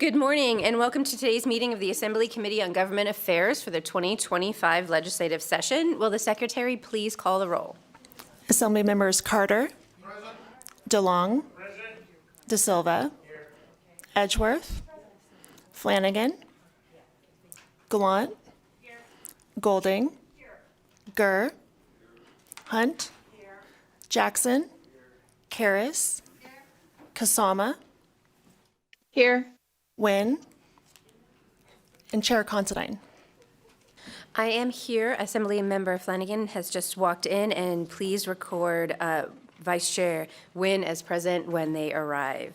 Good morning and welcome to today's meeting of the Assembly Committee on Government Affairs for the 2025 legislative session. Will the Secretary please call the roll? Assembly members Carter, Present. DeLong, Present. De Silva, Here. Edgeworth, Flanagan, Gallant, Golding, Gurr, Hunt, Jackson, Karras, Kasama, Here. Wynn, and Chair Considine. I am here. Assembly Member Flanagan has just walked in, and please record Vice Chair Wynn as present when they arrive.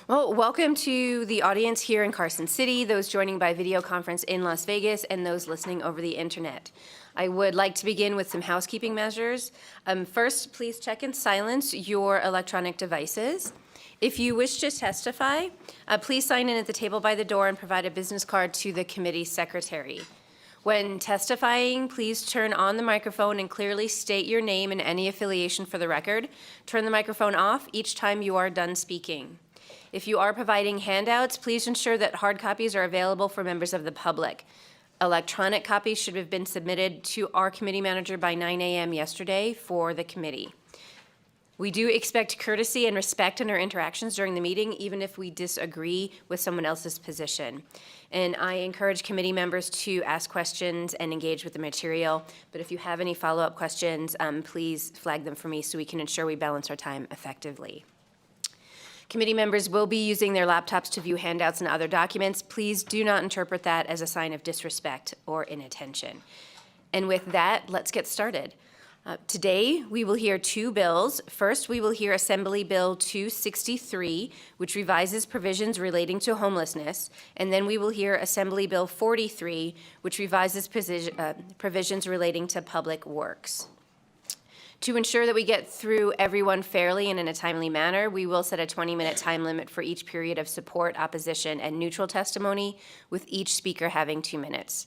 Well, welcome to the audience here in Carson City, those joining by video conference in Las Vegas, and those listening over the internet. I would like to begin with some housekeeping measures. First, please check and silence your electronic devices. If you wish to testify, please sign in at the table by the door and provide a business card to the committee secretary. When testifying, please turn on the microphone and clearly state your name and any affiliation for the record. Turn the microphone off each time you are done speaking. If you are providing handouts, please ensure that hard copies are available for members of the public. Electronic copies should have been submitted to our committee manager by 9 a.m. yesterday for the committee. We do expect courtesy and respect in our interactions during the meeting, even if we disagree with someone else's position. And I encourage committee members to ask questions and engage with the material. But if you have any follow-up questions, please flag them for me so we can ensure we balance our time effectively. Committee members will be using their laptops to view handouts and other documents. Please do not interpret that as a sign of disrespect or inattention. And with that, let's get started. Today, we will hear two bills. First, we will hear Assembly Bill 263, which revises provisions relating to homelessness. And then we will hear Assembly Bill 43, which revises provisions relating to public works. To ensure that we get through everyone fairly and in a timely manner, we will set a 20-minute time limit for each period of support, opposition, and neutral testimony, with each speaker having 2 minutes.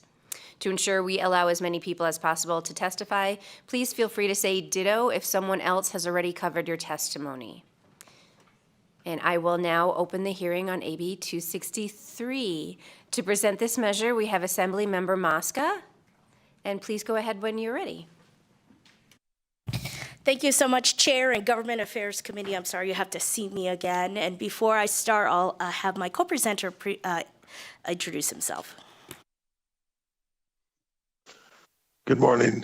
To ensure we allow as many people as possible to testify, please feel free to say ditto if someone else has already covered your testimony. And I will now open the hearing on AB 263. To present this measure, we have Assembly Member Mosca. And please go ahead when you're ready. Thank you so much, Chair and Government Affairs Committee. I'm sorry you have to see me again. And before I start, I'll have my co-presenter introduce himself. Good morning,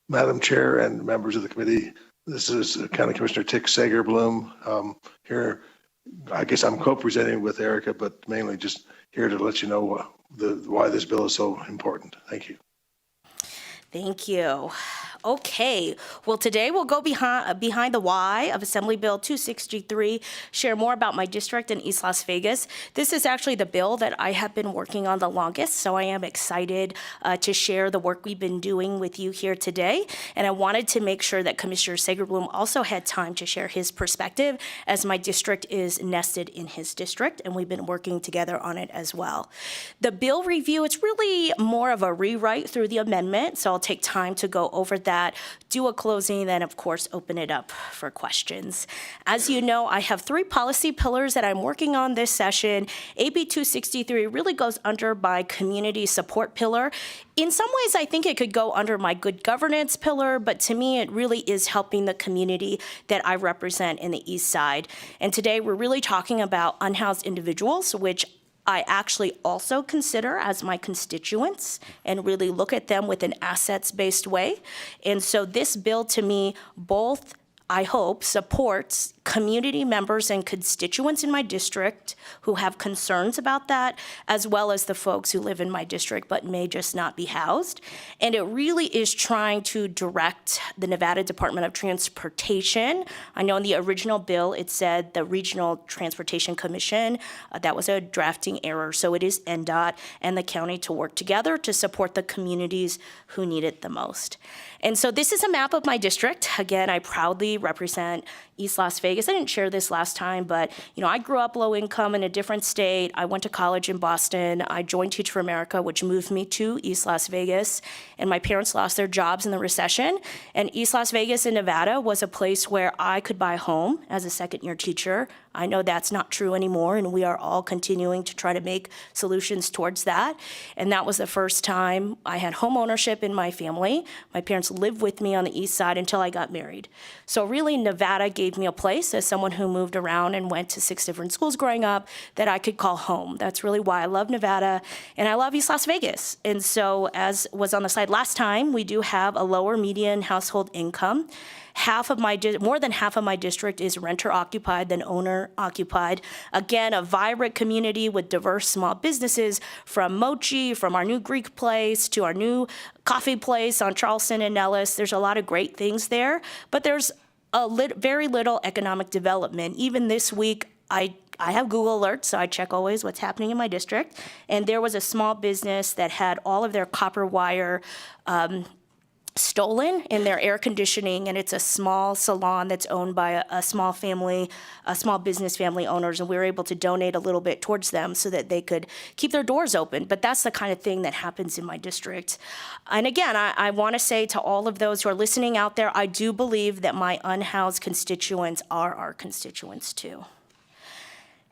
Madam Chair and members of the committee. This is County Commissioner Tick Sagerbloom. Here, I guess I'm co-presenting with Erica, but mainly just here to let you know why this bill is so important. Thank you. Thank you. Okay, well, today we'll go behind the why of Assembly Bill 263, share more about my district in East Las Vegas. This is actually the bill that I have been working on the longest, so I am excited to share the work we've been doing with you here today. And I wanted to make sure that Commissioner Sagerbloom also had time to share his perspective, as my district is nested in his district, and we've been working together on it as well. The bill review, it's really more of a rewrite through the amendment, so I'll take time to go over that, do a closing, then of course open it up for questions. As you know, I have 3 policy pillars that I'm working on this session. AB 263 really goes under my community support pillar. In some ways, I think it could go under my good governance pillar, but to me, it really is helping the community that I represent in the East Side. And today, we're really talking about unhoused individuals, which I actually also consider as my constituents and really look at them with an assets-based way. And so this bill, to me, both, I hope, supports community members and constituents in my district who have concerns about that, as well as the folks who live in my district but may just not be housed. And it really is trying to direct the Nevada Department of Transportation. I know in the original bill it said the Regional Transportation Commission. That was a drafting error. So it is NDOT and the county to work together to support the communities who need it the most. And so this is a map of my district. Again, I proudly represent East Las Vegas. I didn't share this last time, but I grew up low income in a different state. I went to college in Boston. I joined Teach for America, which moved me to East Las Vegas. And my parents lost their jobs in the recession. And East Las Vegas in Nevada was a place where I could buy a home as a second-year teacher. I know that's not true anymore, and we are all continuing to try to make solutions towards that. And that was the first time I had home ownership in my family. My parents lived with me on the east side until I got married. So really, Nevada gave me a place, as someone who moved around and went to 6 different schools growing up, that I could call home. That's really why I love Nevada, and I love East Las Vegas. And so, as was on the slide last time, we do have a lower median household income. More than half of my district is renter occupied than owner occupied. Again, a vibrant community with diverse small businesses, from Mochi, from our new Greek place to our new coffee place on Charleston and Nellis. There's a lot of great things there, but there's very little economic development. Even this week, I have Google Alerts, so I check always what's happening in my district. And there was a small business that had all of their copper wire stolen in their air conditioning, and it's a small salon that's owned by a small business family owners, and we were able to donate a little bit towards them so that they could keep their doors open. But that's the kind of thing that happens in my district. And again, I want to say to all of those who are listening out there, I do believe that my unhoused constituents are our constituents too.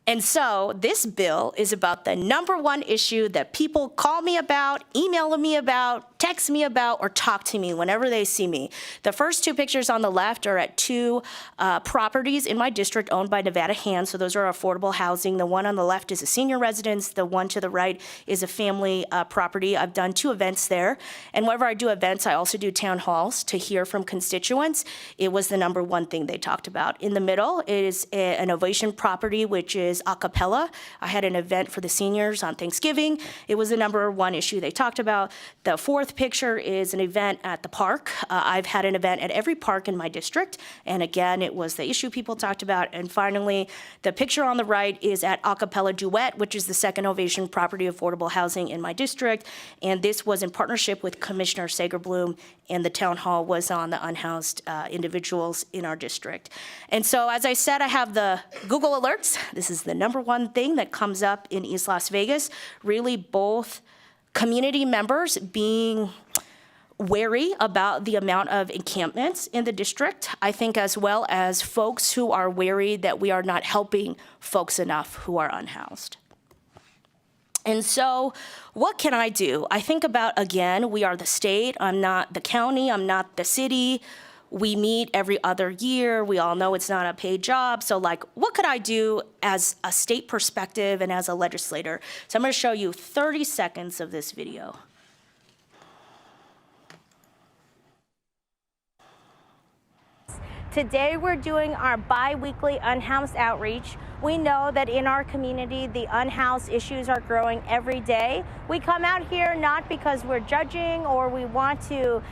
And so this bill is about the number one issue that people call me about, email me about, text me about, or talk to me whenever they see me. The first 2 pictures on the left are at 2 properties in my district owned by Nevada Hands, so those are affordable housing. The one on the left is a senior residence. The one to the right is a family property. I've done 2 events there, and whenever I do events, I also do town halls to hear from constituents. It was the number one thing they talked about. In the middle is an Ovation property, which is a cappella. I had an event for the seniors on Thanksgiving. It was the number one issue they talked about. The fourth picture is an event at the park. I've had an event at every park in my district, and again, it was the issue people talked about. And finally, the picture on the right is at a cappella duet, which is the second Ovation property affordable housing in my district, and this was in partnership with Commissioner Sager-Bloom, and the town hall was on the unhoused individuals in our district. And so, as I said, I have the Google Alerts. This is the number one thing that comes up in East Las Vegas. Really, both community members being wary about the amount of encampments in the district, I think, as well as folks who are wary that we are not helping folks enough who are unhoused. And so what can I do? I think about, again, we are the state. I'm not the county. I'm not the city. We meet every other year. We all know it's not a paid job. So, what could I do as a state perspective and as a legislator? So I'm going to show you 30 seconds of this video. Today we're doing our bi-weekly unhoused outreach. We know that in our community the unhoused issues are growing every day. We come out here not because we're judging or we want to,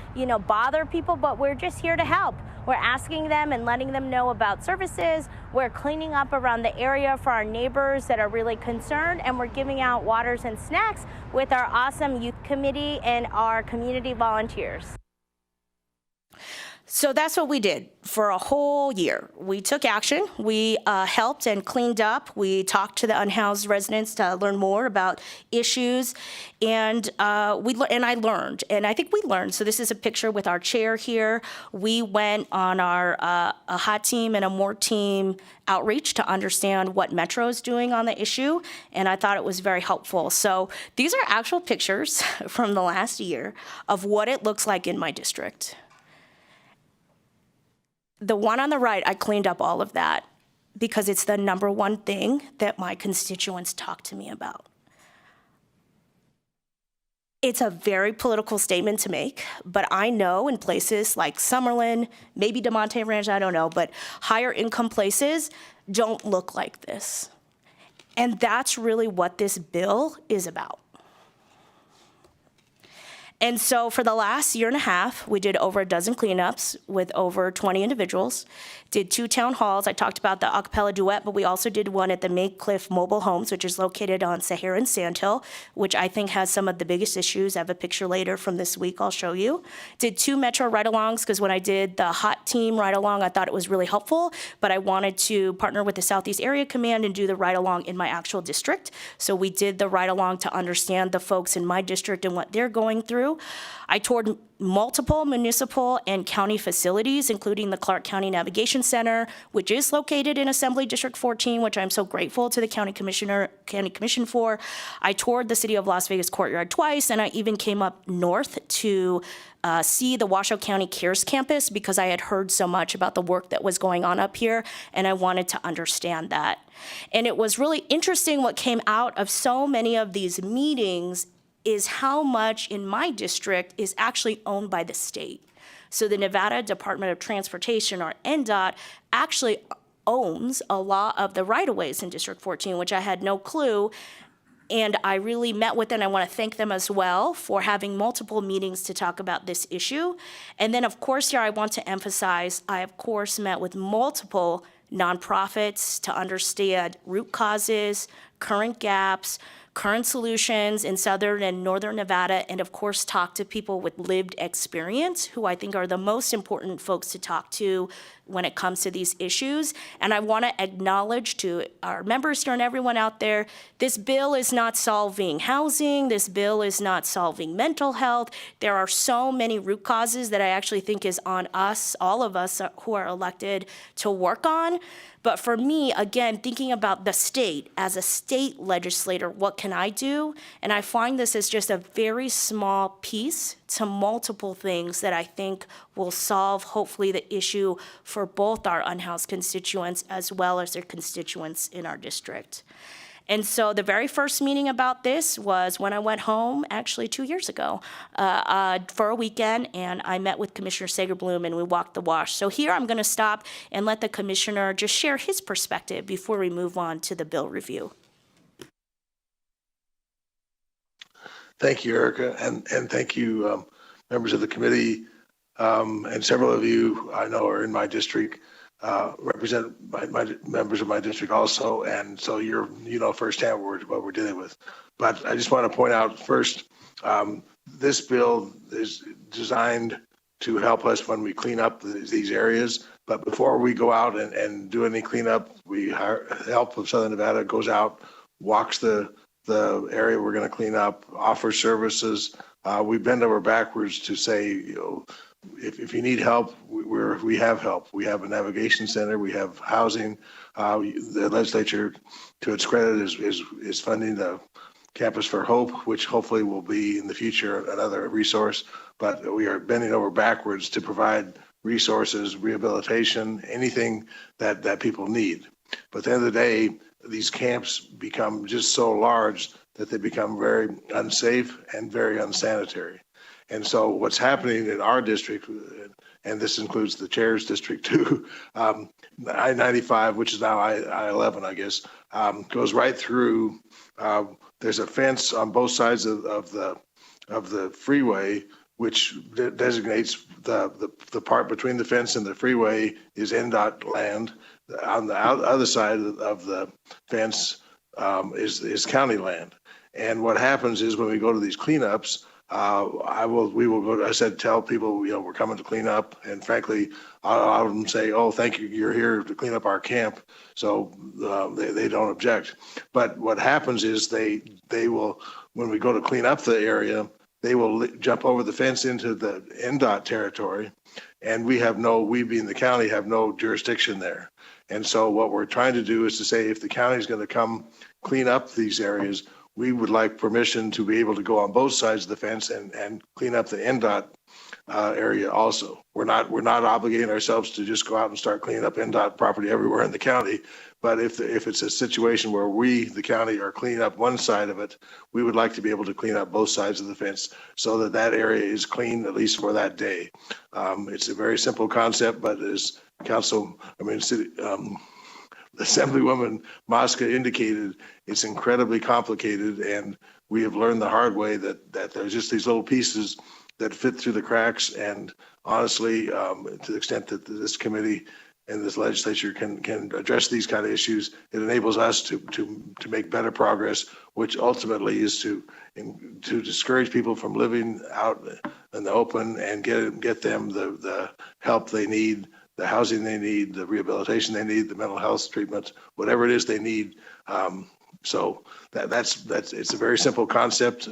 bother people, but we're just here to help. We're asking them and letting them know about services. We're cleaning up around the area for our neighbors that are really concerned, and we're giving out waters and snacks with our awesome youth committee and our community volunteers. So that's what we did for a whole year. We took action. We helped and cleaned up. We talked to the unhoused residents to learn more about issues, and I learned. And I think we learned. So this is a picture with our chair here. We went on our a hot team and a more team outreach to understand what Metro is doing on the issue, and I thought it was very helpful. So these are actual pictures from the last year of what it looks like in my district. The one on the right, I cleaned up all of that because it's the number one thing that my constituents talk to me about. It's a very political statement to make, but I know in places like Summerlin, maybe DeMonte Ranch, I don't know, but higher income places don't look like this. And that's really what this bill is about. And so for the last year and a half, we did over a dozen cleanups with over 20 individuals, did 2 town halls. I talked about the a cappella duet, but we also did one at the Make Cliff Mobile Homes, which is located on Sahara and Sandhill, which I think has some of the biggest issues. I have a picture later from this week I'll show you. Did 2 Metro ride-alongs, because when I did the hot team ride-along, I thought it was really helpful, but I wanted to partner with the Southeast Area Command and do the ride-along in my actual district. So we did the ride-along to understand the folks in my district and what they're going through. issue. I toured multiple municipal and county facilities, including the Clark County Navigation Center, which is located in Assembly District 14, which I'm so grateful to the County Commission for. I toured the City of Las Vegas courtyard twice, and I even came up north to see the Washoe County CARES campus because I had heard so much about the work that was going on up here, and I wanted to understand that. And it was really interesting what came out of so many of these meetings is how much in my district is actually owned by the state. So the Nevada Department of Transportation, or NDOT, actually owns a lot of the right-of-ways in District 14, which I had no clue. And I really met with them. I want to thank them as well for having multiple meetings to talk about this issue. And then, of course, here I want to emphasize, I, of course, met with multiple nonprofits to understand root causes, current gaps, current solutions in Southern and Northern Nevada, and of course, talk to people with lived experience, who I think are the most important folks to talk to when it comes to these issues. And I want to acknowledge to our members here and everyone out there, this bill is not solving housing, this bill is not solving mental health. There are so many root causes that I actually think is on us, all of us who are elected, to work on. But for me, again, thinking about the state, as a state legislator, what can I do? And I find this as just a very small piece to multiple things that I think will solve, hopefully, the issue for both our unhoused constituents as well as their constituents in our district. And so the very first meeting about this was when I went home, actually 2 years ago, for a weekend, and I met with Commissioner Sagerblum and we walked the wash. So here I'm going to stop and let the commissioner just share his perspective before we move on to the bill review. Thank you, Erica, and thank you, members of the committee, and several of you I know are in my district. Represent my members of my district also, and so you know firsthand what we're dealing with. But I just want to point out first, this bill is designed to help us when we clean up these areas. But before we go out and do any cleanup, we hire help of Southern Nevada goes out, walks the area we're going to clean up, offers services. We bend over backwards to say, you know, if you need help, we have help. We have a navigation center. We have housing. The legislature, to its credit, is funding the Campus for Hope, which hopefully will be in the future another resource. But we are bending over backwards to provide resources, rehabilitation, anything that people need. But at the end of the day, these camps become just so large that they become very unsafe and very unsanitary. And so what's happening in our district, and this includes the chair's district too, I-95, which is now I-11, I guess, goes right through. There's a fence on both sides of the freeway, which designates the part between the fence and the freeway is NDOT land. On the other side of the fence is county land. And what happens is when we go to these cleanups, we will go, I said, tell people, you know, we're coming to clean up. And frankly, a lot of them say, oh, thank you, you're here to clean up our camp. So they don't object. But what happens is they will, when we go to clean up the area, they will jump over the fence into the NDOT territory. And we being the county, have no jurisdiction there. And so what we're trying to do is to say, if the county is going to come clean up these areas, we would like permission to be able to go on both sides of the fence and clean up the NDOT area also. We're not obligating ourselves to just go out and start cleaning up NDOT property everywhere in the county. But if it's a situation where we, the county, are cleaning up one side of it, we would like to be able to clean up both sides of the fence so that area is clean, at least for that day. It's a very simple concept, but as Assemblywoman Mosca indicated, it's incredibly complicated, and we have learned the hard way that there's just these little pieces that fit through the cracks. And honestly, to the extent that this committee and this legislature can address these kind of issues, it enables us to make better progress, which ultimately is to discourage people from living out in the open and get them the help they need, the housing they need, the rehabilitation they need, the mental health treatment, whatever it is they need. So that's it's a very simple concept.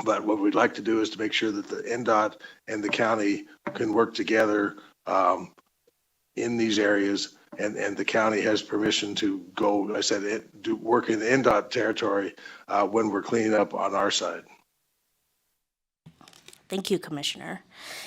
But what we'd like to do is to make sure that the NDOT and the county can work together in these areas, and the county has permission to go, I said, do work in the NDOT territory when we're cleaning up on our side. Thank you, Commissioner.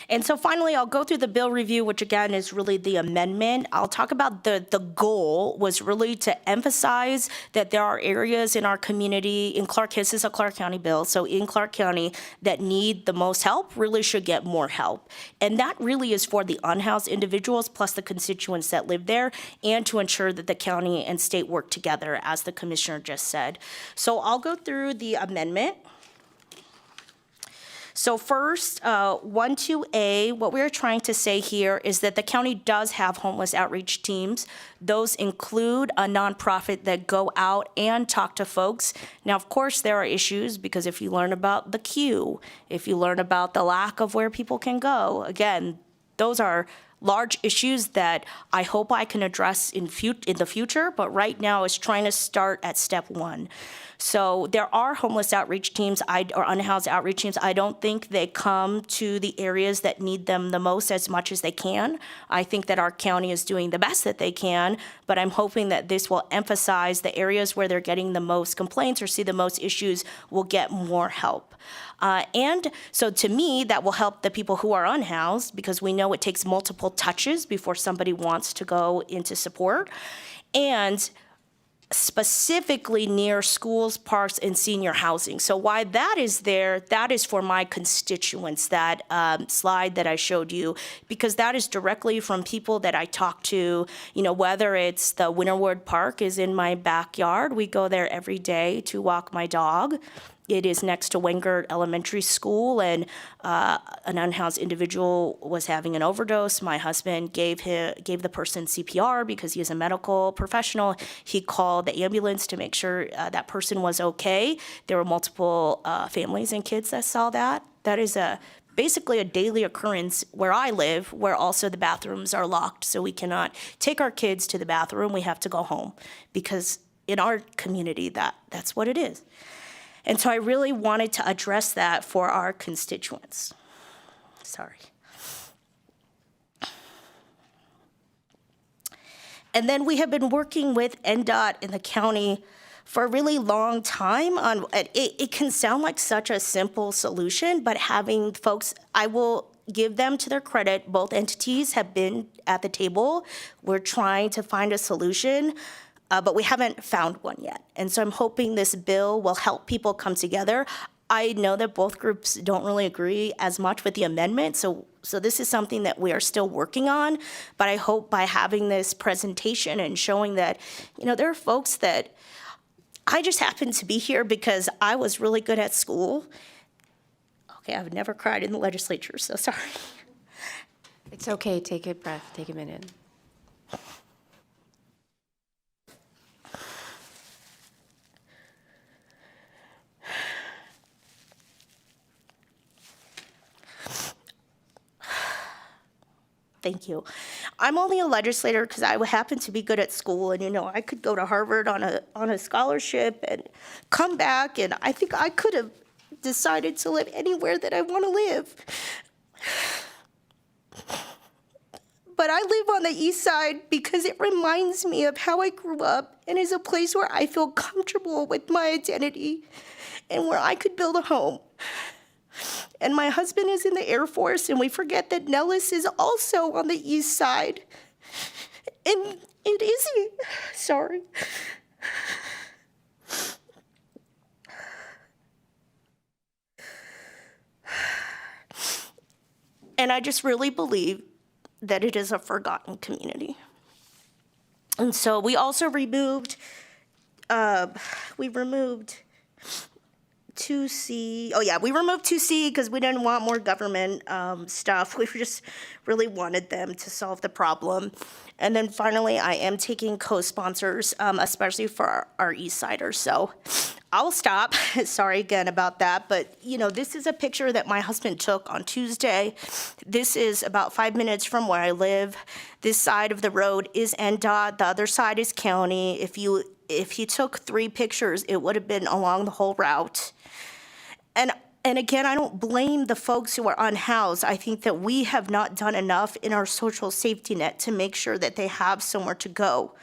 And so finally, I'll go through the bill review, which again is really the amendment. I'll talk about the goal was really to emphasize that there are areas in our community, in Clark, this is a Clark County bill, so in Clark County that need the most help, really should get more help. And that really is for the unhoused individuals plus the constituents that live there, and to ensure that the county and state work together, as the Commissioner just said. So I'll go through the amendment. So first, 12A, what we're trying to say here is that the county does have homeless outreach teams. Those include a nonprofit that go out and talk to folks. Now, of course, there are issues, because if you learn about the queue, if you learn about the lack of where people can go, again, those are large issues that I hope I can address in the future, but right now it's trying to start at step one. So there are homeless outreach teams or unhoused outreach teams. I don't think they come to the areas that need them the most as much as they can. I think that our county is doing the best that they can, but I'm hoping that this will emphasize the areas where they're getting the most complaints or see the most issues will get more help. And so to me, that will help the people who are unhoused, because we know it takes multiple touches before somebody wants to go into support. And specifically near schools, parks, and senior housing. So why that is there, that is for my constituents, that slide that I showed you, because that is directly from people that I talk to, whether it's the Winterwood Park is in my backyard. We go there every day to walk my dog. It is next to Wengert Elementary School, and an unhoused individual was having an overdose. My husband gave the person CPR because he is a medical professional. He called the ambulance to make sure that person was okay. There were multiple families and kids that saw that. That is basically a daily occurrence where I live, where also the bathrooms are locked, so we cannot take our kids to the bathroom. We have to go home, because in our community, that's what it is. And so I really wanted to address that for our constituents. Sorry. And then we have been working with NDOT in the county for a really long time on, it can sound like such a simple solution, but having folks, I will give them to their credit, both entities have been at the table. We're trying to find a solution. But we haven't found one yet. And so I'm hoping this bill will help people come together. I know that both groups don't really agree as much with the amendment, so this is something that we are still working on. But I hope by having this presentation and showing that, there are folks that I just happened to be here because I was really good at school. Okay, I've never cried in the legislature, so sorry. It's okay. Take a breath. Take a minute. Thank you. I'm only a legislator because I happen to be good at school, and I could go to Harvard on a scholarship and come back, and I think I could have decided to live anywhere that I want to live. But I live on the east side because it reminds me of how I grew up, and is a place where I feel comfortable with my identity and where I could build a home. And my husband is in the Air Force, and we forget that Nellis is also on the east side. And it isn't. Sorry. And I just really believe that it is a forgotten community. And so we also removed 2C. Oh yeah, we removed 2C because we didn't want more government stuff. We just really wanted them to solve the problem. And then finally, I am taking co-sponsors, especially for our East Siders. So I'll stop. Sorry again about that. But, this is a picture that my husband took on Tuesday. This is about 5 minutes from where I live. This side of the road is NDOT. The other side is county. If you took 3 pictures, it would have been along the whole route. And And again, I don't blame the folks who are unhoused. I think that we have not done enough in our social safety net to make sure that they have somewhere to go.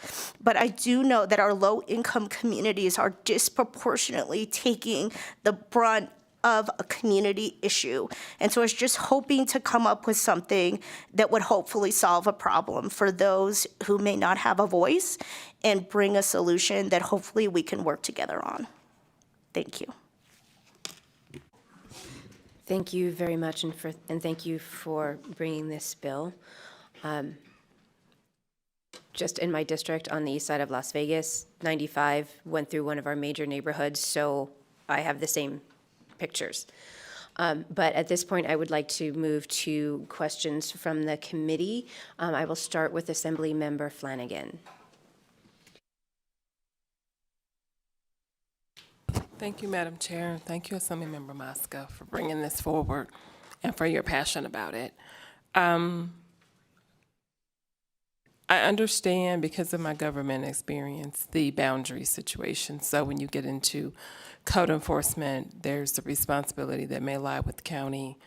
But I do know that our low-income communities are disproportionately taking the brunt of a community issue. And so I was just hoping to come up with something that would hopefully solve a problem for those who may not have a voice and bring a solution that hopefully we can work together on. Thank you. Thank you very much, and thank you for bringing this bill. Just in my district on the east side of Las Vegas, 95 went through one of our major neighborhoods, so I have the same pictures. But at this point, I would like to move to questions from the committee. I will start with Assembly Member Flanagan. Thank you, Madam Chair. Thank you, Assemblymember Mosca, for bringing this forward and for your passion about it. I understand, because of my government experience, the boundary situation. So when you get into code enforcement, there's the responsibility that may lie with the county,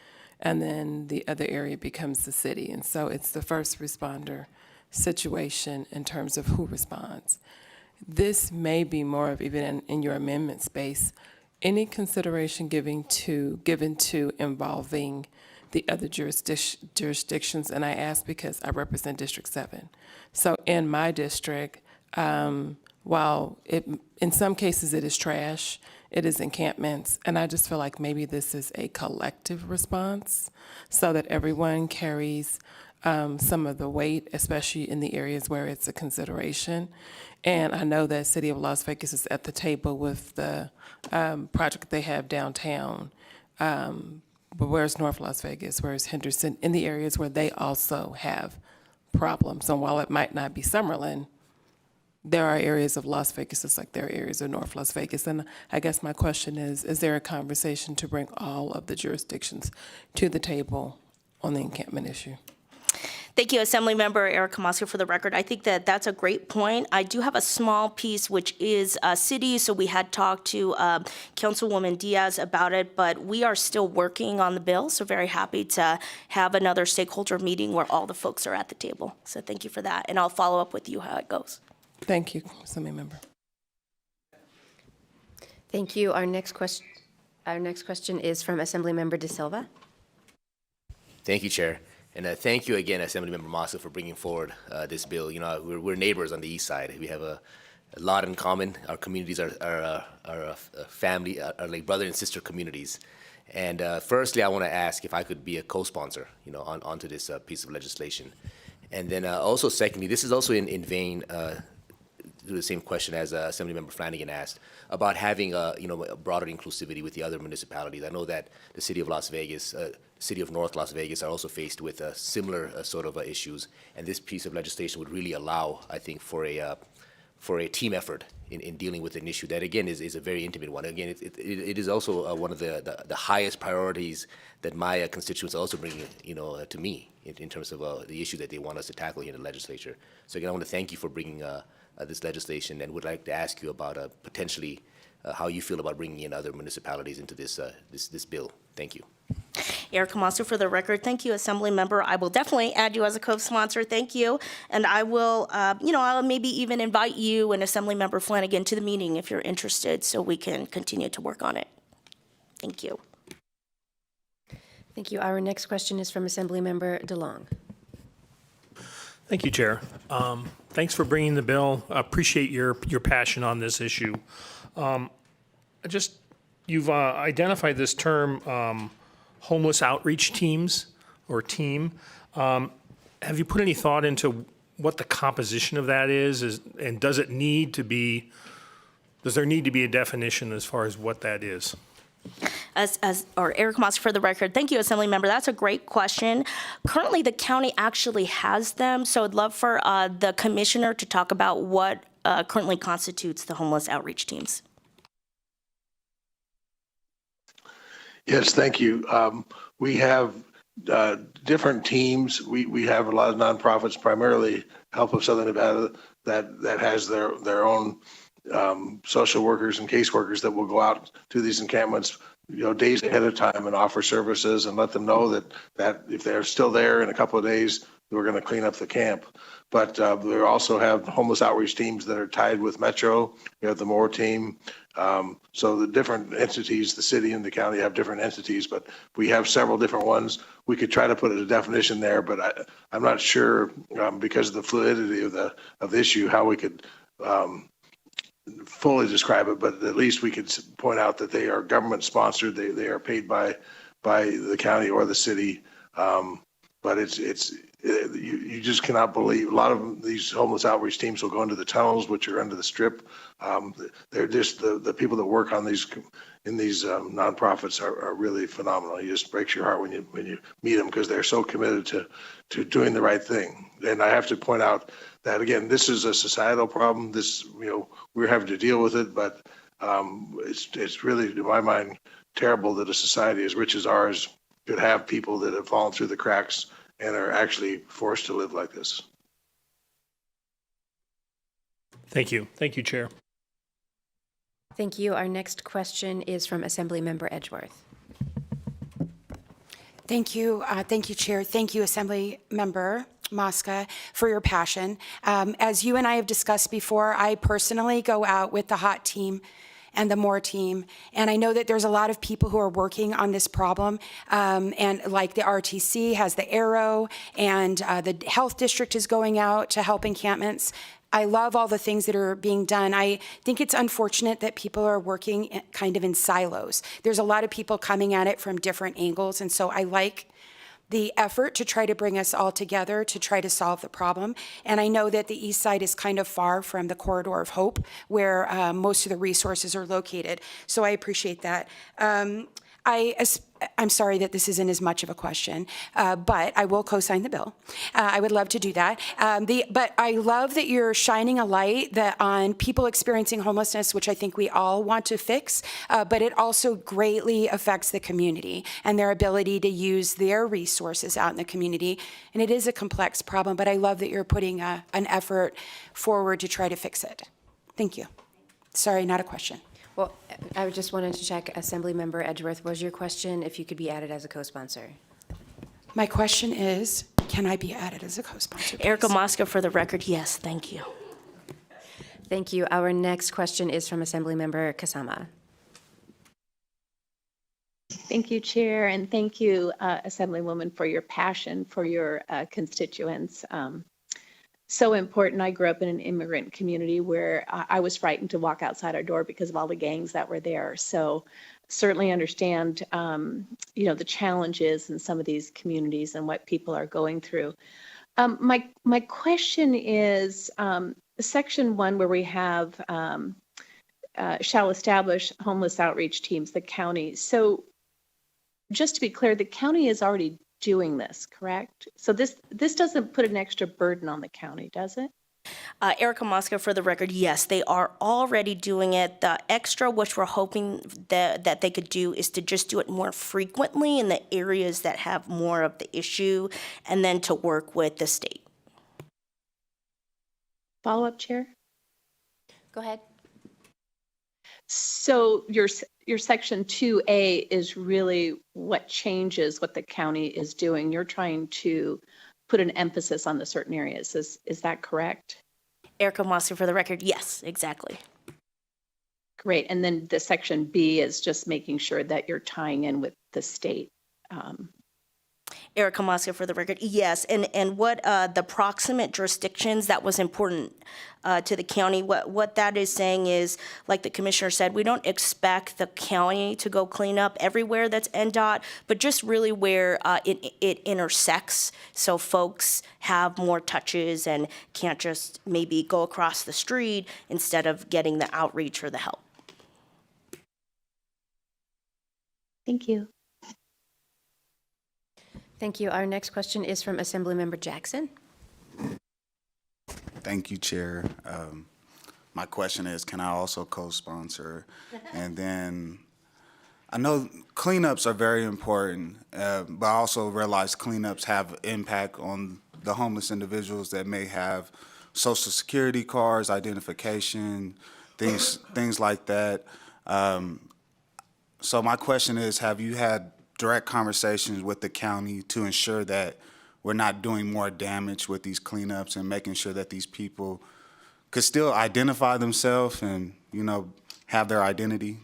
and then the other area becomes the city. And so it's the first responder situation in terms of who responds. This may be more of, even in your amendment space, any consideration given to involving the other jurisdictions, and I ask because I represent District 7. So in my district, while in some cases it is trash, it is encampments, and I just feel like maybe this is a collective response so that everyone carries some of the weight, especially in the areas where it's a consideration. And I know that City of Las Vegas is at the table with the project they have downtown. But where's North Las Vegas? Where's Henderson? In the areas where they also have problems. And while it might not be Summerlin, there are areas of Las Vegas just like there are areas of North Las Vegas. And I guess my question is there a conversation to bring all of the jurisdictions to the table on the encampment issue? Thank you, Assemblymember Erica Mosca, for the record. I think that that's a great point. I do have a small piece, which is city, so we had talked to Councilwoman Diaz about it, but we are still working on the bill, so very happy to have another stakeholder meeting where all the folks are at the table. So thank you for that, and I'll follow up with you how it goes. Thank you, Assemblymember. Thank you. Our next question is from Assemblymember De Silva. Thank you, Chair. And thank you again, Assemblymember Mosca, for bringing forward this bill. You know, we're neighbors on the east side. We have a lot in common. Our communities are a family, are like brother and sister communities. And firstly, I want to ask if I could be a co-sponsor, you know, onto this piece of legislation. And then also, secondly, this is also in vein to the same question as Assemblymember Flanagan asked about having a broader inclusivity with the other municipalities. I know that the City of Las Vegas, City of North Las Vegas are also faced with similar sort of issues, and this piece of legislation would really allow, I think, for a team effort in dealing with an issue that, again, is a very intimate one. Again, it is also one of the highest priorities that my constituents also bring, to me in terms of the issue that they want us to tackle here in the legislature. So again, I want to thank you for bringing this legislation, and would like to ask you about potentially how you feel about bringing in other municipalities into this bill. Thank you. Erica Mosca, for the record. Thank you, Assemblymember. I will definitely add you as a co-sponsor. Thank you. And I will, I'll maybe even invite you and Assemblymember Flanagan to the meeting if you're interested so we can continue to work on it. Thank you. Thank you. Our next question is from Assemblymember DeLong. Thank you, Chair. Thanks for bringing the bill. I appreciate your passion on this issue. You've identified this term, homeless outreach teams or team. Have you put any thought into what the composition of that is and does there need to be a definition as far as what that is? Eric Mosca, for the record, thank you, Assemblymember. That's a great question. Currently, the county actually has them, so I'd love for the commissioner to talk about what currently constitutes the homeless outreach teams. Yes, thank you. We have different teams. We have a lot of nonprofits, primarily Help of Southern Nevada, that has their own social workers and caseworkers that will go out to these encampments days ahead of time and offer services and let them know that if they're still there in a couple of days, we're going to clean up the camp. But we also have homeless outreach teams that are tied with Metro. We have the Moore team. So the different entities, the city and the county have different entities, but we have several different ones. We could try to put a definition there, but I'm not sure because of the fluidity of the issue how we could fully describe it. But at least we could point out that they are government sponsored. They are paid by the county or the city. But you just cannot believe a lot of these homeless outreach teams will go into the tunnels, which are under the strip. They're just the people that work on these in these nonprofits are really phenomenal. It just breaks your heart when you meet them because they're so committed to doing the right thing. And I have to point out that again, this is a societal problem. This we're having to deal with it, but it's really, in my mind, terrible that a society as rich as ours could have people that have fallen through the cracks and are actually forced to live like this. Thank you. Thank you, Chair. Thank you. Our next question is from Assemblymember Edgeworth. Thank you. Thank you, Chair. Thank you, Assemblymember Mosca, for your passion. As you and I have discussed before, I personally go out with the HOT team and the Moore team. And I know that there's a lot of people who are working on this problem. And like the RTC has the Arrow, and the Health District is going out to help encampments. I love all the things that are being done. I think it's unfortunate that people are working kind of in silos. There's a lot of people coming at it from different angles. And so I like the effort to try to bring us all together to try to solve the problem. And I know that the east side is kind of far from the corridor of hope where most of the resources are located. So I appreciate that. I'm sorry that this isn't as much of a question, but I will co-sign the bill. I would love to do that. But I love that you're shining a light on people experiencing homelessness, which I think we all want to fix, but it also greatly affects the community and their ability to use their resources out in the community. And it is a complex problem, but I love that you're putting an effort forward to try to fix it. Thank you. Sorry, not a question. Well, I just wanted to check, Assemblymember Edgeworth, was your question if you could be added as a co-sponsor? My question is, can I be added as a co-sponsor, please? Erica Mosca, for the record, yes, thank you. Thank you. Our next question is from Assemblymember Kasama. Thank you, Chair, and thank you, Assemblywoman, for your passion for your constituents. So important. I grew up in an immigrant community where I was frightened to walk outside our door because of all the gangs that were there. So certainly understand, the challenges in some of these communities and what people are going through. My question is Section 1, where we have shall establish homeless outreach teams, the county. So just to be clear, the county is already doing this, correct? So this doesn't put an extra burden on the county, does it? Erica Mosca, for the record, yes, they are already doing it. The extra, which we're hoping that they could do, is to just do it more frequently in the areas that have more of the issue, and then to work with the state. Follow-up, Chair? Go ahead. So your Section 2A is really what changes what the county is doing. You're trying to put an emphasis on the certain areas. Is that correct? Erica Mosca, for the record, yes, exactly. Great. And then the Section B is just making sure that you're tying in with the state. Erica Mosca, for the record, yes. And what the proximate jurisdictions, that was important to the county. What that is saying is, like the commissioner said, we don't expect the county to go clean up everywhere that's NDOT, but just really where it intersects, so folks have more touches and can't just maybe go across the street instead of getting the outreach or the help. Thank you. Thank you. Our next question is from Assemblymember Jackson. Thank you, Chair. My question is, can I also co-sponsor? And then I know cleanups are very important, but I also realize cleanups have impact on the homeless individuals that may have Social Security cards, identification, things like that. So my question is, have you had direct conversations with the county to ensure that we're not doing more damage with these cleanups and making sure that these people could still identify themselves and, have their identity?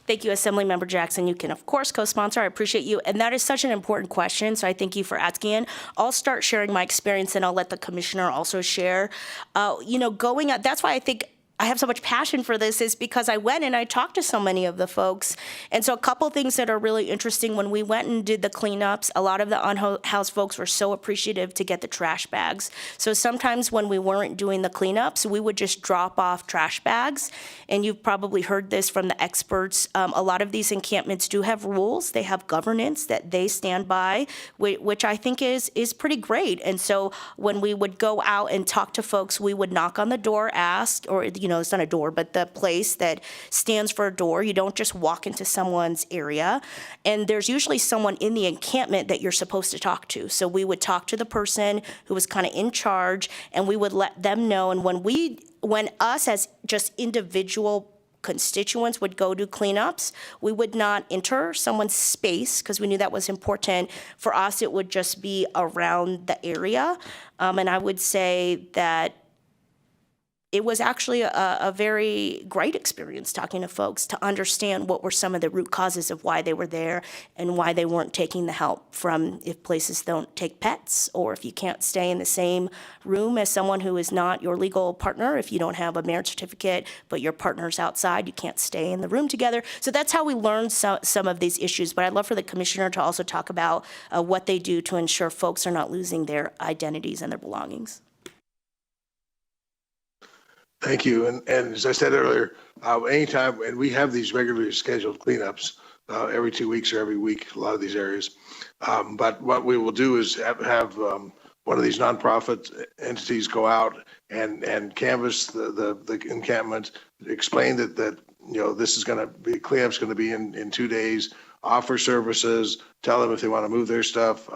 Thank you, Assemblymember Jackson. You can, of course, co-sponsor. I appreciate you. And that is such an important question, so I thank you for asking it. I'll start sharing my experience, and I'll let the commissioner also share. That's why I think I have so much passion for this, is because I went and I talked to so many of the folks. And so a couple things that are really interesting, when we went and did the cleanups, a lot of the unhoused folks were so appreciative to get the trash bags. So sometimes when we weren't doing the cleanups, we would just drop off trash bags. And you've probably heard this from the experts. A lot of these encampments do have rules. They have governance that they stand by, which I think is pretty great. And so when we would go out and talk to folks, we would knock on the door, ask, or it's not a door, but the place that stands for a door. You don't just walk into someone's area. And there's usually someone in the encampment that you're supposed to talk to. So we would talk to the person who was kind of in charge, and we would let them know. And when us as just individual constituents would go do cleanups, we would not enter someone's space because we knew that was important. For us, it would just be around the area. And I would say that it was actually a very great experience talking to folks to understand what were some of the root causes of why they were there and why they weren't taking the help from, if places don't take pets, or if you can't stay in the same room as someone who is not your legal partner, if you don't have a marriage certificate but your partner's outside, you can't stay in the room together. So that's how we learned some of these issues. But I'd love for the commissioner to also talk about what they do to ensure folks are not losing their identities and their belongings. Thank you. And as I said earlier, anytime, and we have these regularly scheduled cleanups every 2 weeks or every week, a lot of these areas. But what we will do is have one of these nonprofit entities go out and canvass the encampment, explain that this is going to be, cleanup's going to be in 2 days, offer services, tell them if they want to move their stuff.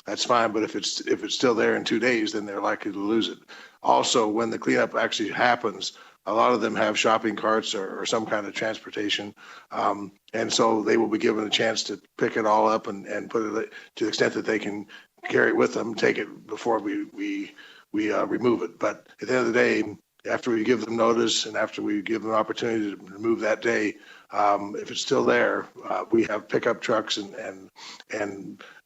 That's fine, but if it's still there in 2 days, then they're likely to lose it. Also, when the cleanup actually happens, a lot of them have shopping carts or some kind of transportation, and so they will be given a chance to pick it all up and put it to the extent that they can carry it with them, take it before we remove it. But at the end of the day, after we give them notice and after we give them an opportunity to remove that day, if it's still there, we have pickup trucks and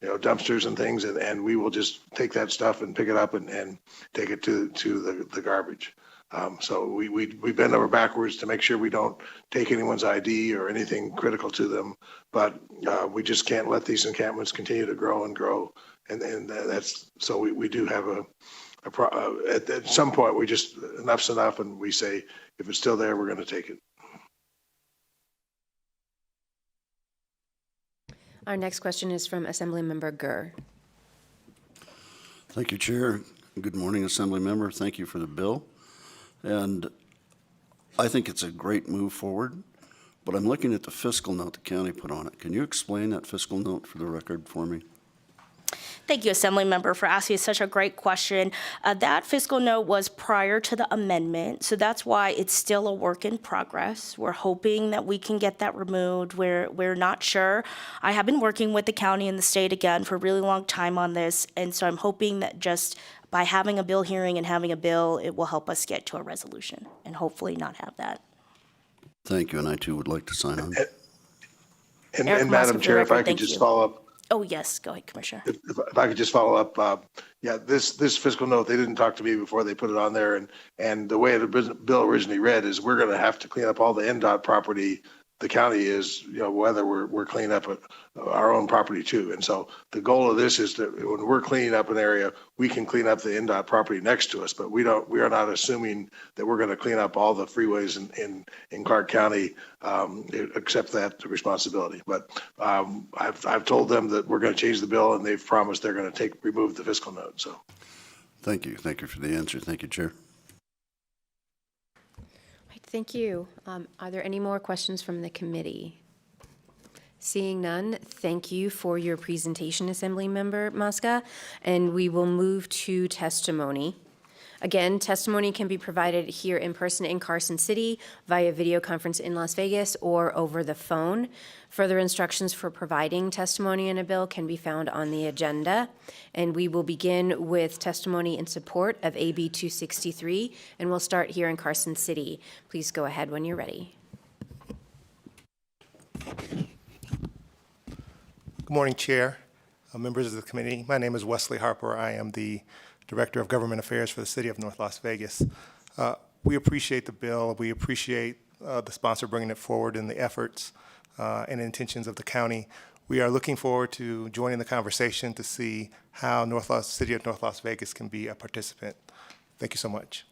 dumpsters and things, and we will just take that stuff and pick it up and take it to the garbage. So we bend over backwards to make sure we don't take anyone's ID or anything critical to them, but we just can't let these encampments continue to grow and grow, and that's so we do have at some point we just enough's enough, and we say if it's still there, we're going to take it. Our next question is from Assemblymember Gurr. Thank you, Chair. Good morning, Assembly Member. Thank you for the bill. And I think it's a great move forward, but I'm looking at the fiscal note the county put on it. Can you explain that fiscal note for the record for me? Thank you, Assemblymember, for asking such a great question. That fiscal note was prior to the amendment, so that's why it's still a work in progress. We're hoping that we can get that removed. We're not sure. I have been working with the county and the state again for a really long time on this, and so I'm hoping that just by having a bill hearing and having a bill, it will help us get to a resolution and hopefully not have that. Thank you, and I too would like to sign on. And Madam Chair, if I could just follow up. Oh, yes. Go ahead, Commissioner. If I could just follow up, this fiscal note, they didn't talk to me before they put it on there, and the way the bill originally read is we're going to have to clean up all the NDOT property. The county is, whether we're cleaning up our own property too. And so the goal of this is that when we're cleaning up an area, we can clean up the NDOT property next to us, but we are not assuming that we're going to clean up all the freeways in Clark County, accept that responsibility. But I've told them that we're going to change the bill, and they've promised they're going to remove the fiscal note. So thank you. Thank you for the answer. Thank you, Chair. Thank you. Are there any more questions from the committee? Seeing none, thank you for your presentation, Assemblymember Mosca. And we will move to testimony. Again, testimony can be provided here in person in Carson City, via video conference in Las Vegas, or over the phone. Further instructions for providing testimony in a bill can be found on the agenda. And we will begin with testimony in support of AB 263, and we'll start here in Carson City. Please go ahead when you're ready. Good morning, Chair, members of the committee. My name is Wesley Harper. I am the Director of Government Affairs for the City of North Las Vegas. We appreciate the bill. We appreciate the sponsor bringing it forward and the efforts and intentions of the county. We are looking forward to joining the conversation to see how City of North Las Vegas can be a participant. Thank you so much.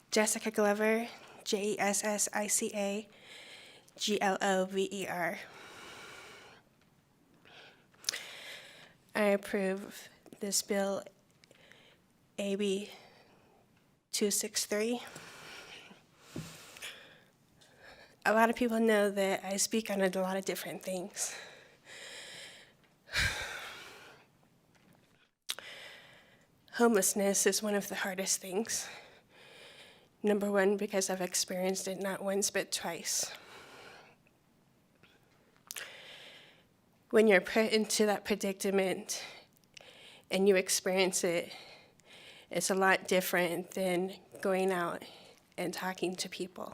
Jessica Glover, Jessica Glover. I approve this bill, AB 263. A lot of people know that I speak on a lot of different things. Homelessness is one of the hardest things. Number one, because I've experienced it not once, but twice. When you're put into that predicament and you experience it, it's a lot different than going out and talking to people.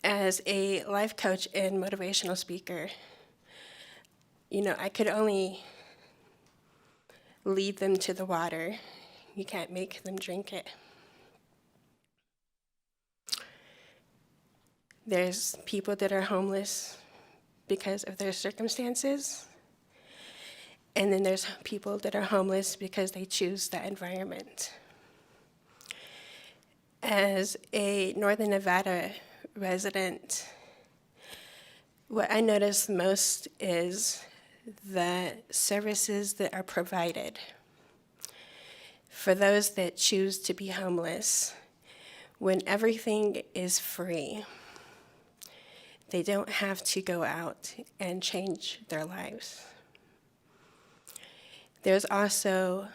As a life coach and motivational speaker, I could only lead them to the water. You can't make them drink it. There's people that are homeless because of their circumstances, and then there's people that are homeless because they choose that environment. As a Northern Nevada resident, what I notice most is the services that are provided for those that choose to be homeless. When everything is free, they don't have to go out and change their lives. There's also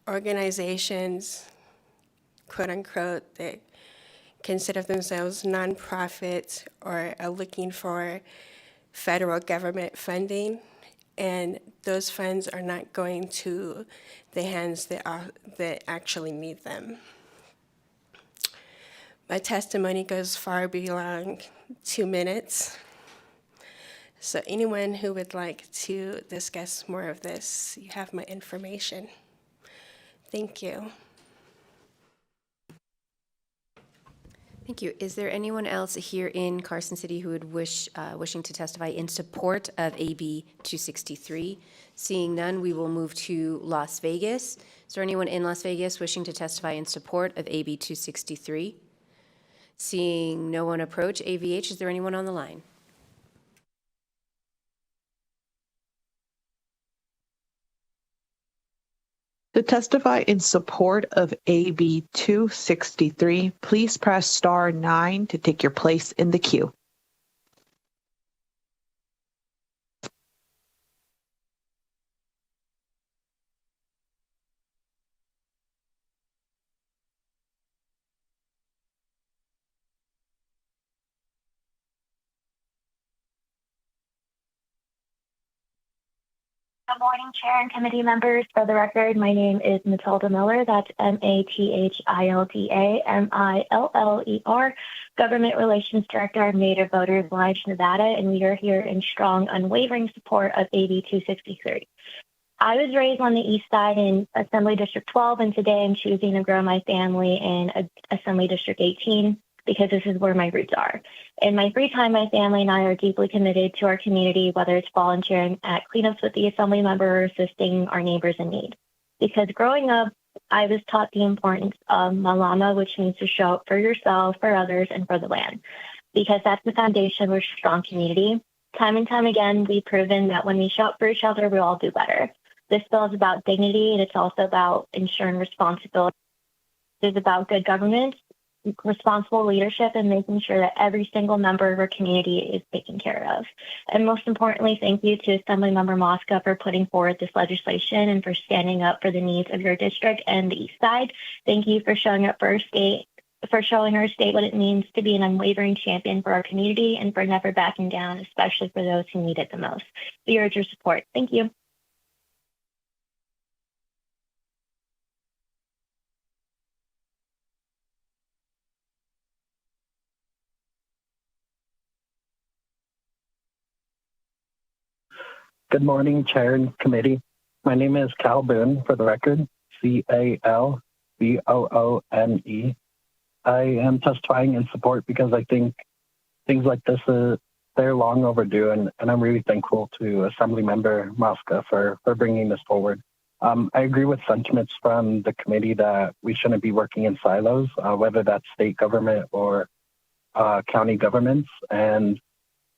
organizations, quote unquote, that consider themselves nonprofits or are looking for federal government funding, and those funds are not going to the hands that actually need them. My testimony goes far beyond 2 minutes. So anyone who would like to discuss more of this, you have my information. Thank you. Thank you. Is there anyone else here in Carson City who would wishing to testify in support of AB 263? Seeing none, we will move to Las Vegas. Is there anyone in Las Vegas wishing to testify in support of AB 263? Seeing no one approach, AVH, is there anyone on the line? To testify in support of AB 263, please press star 9 to take your place in the queue. Good morning, Chair and committee members. For the record, my name is Matilda Miller. That's MATHILDA-MILLER, Government Relations Director of Native Voters Alliance Nevada, and we are here in strong, unwavering support of AB 263. I was raised on the east side in Assembly District 12, and today I'm choosing to grow my family in Assembly District 18 because this is where my roots are. In my free time, my family and I are deeply committed to our community, whether it's volunteering at cleanups with the assembly member or assisting our neighbors in need. Because growing up, I was taught the importance of malama, which means to show up for yourself, for others, and for the land. Because that's the foundation of a strong community. Time and time again, we've proven that when we show up for each other, we all do better. This bill is about dignity, and it's also about ensuring responsibility. It's about good government, responsible leadership, and making sure that every single member of our community is taken care of. And most importantly, thank you to Assemblymember Mosca for putting forward this legislation and for standing up for the needs of your district and the East Side. Thank you for showing up for our state, what it means to be an unwavering champion for our community and for never backing down, especially for those who need it the most. We urge your support. Thank you. Good morning, Chair and Committee. My name is Cal Boone, for the record, Calboone. I am testifying in support because I think things like this, they're long overdue, and I'm really thankful to Assemblymember Mosca for bringing this forward. I agree with sentiments from the committee that we shouldn't be working in silos, whether that's state government or county governments. And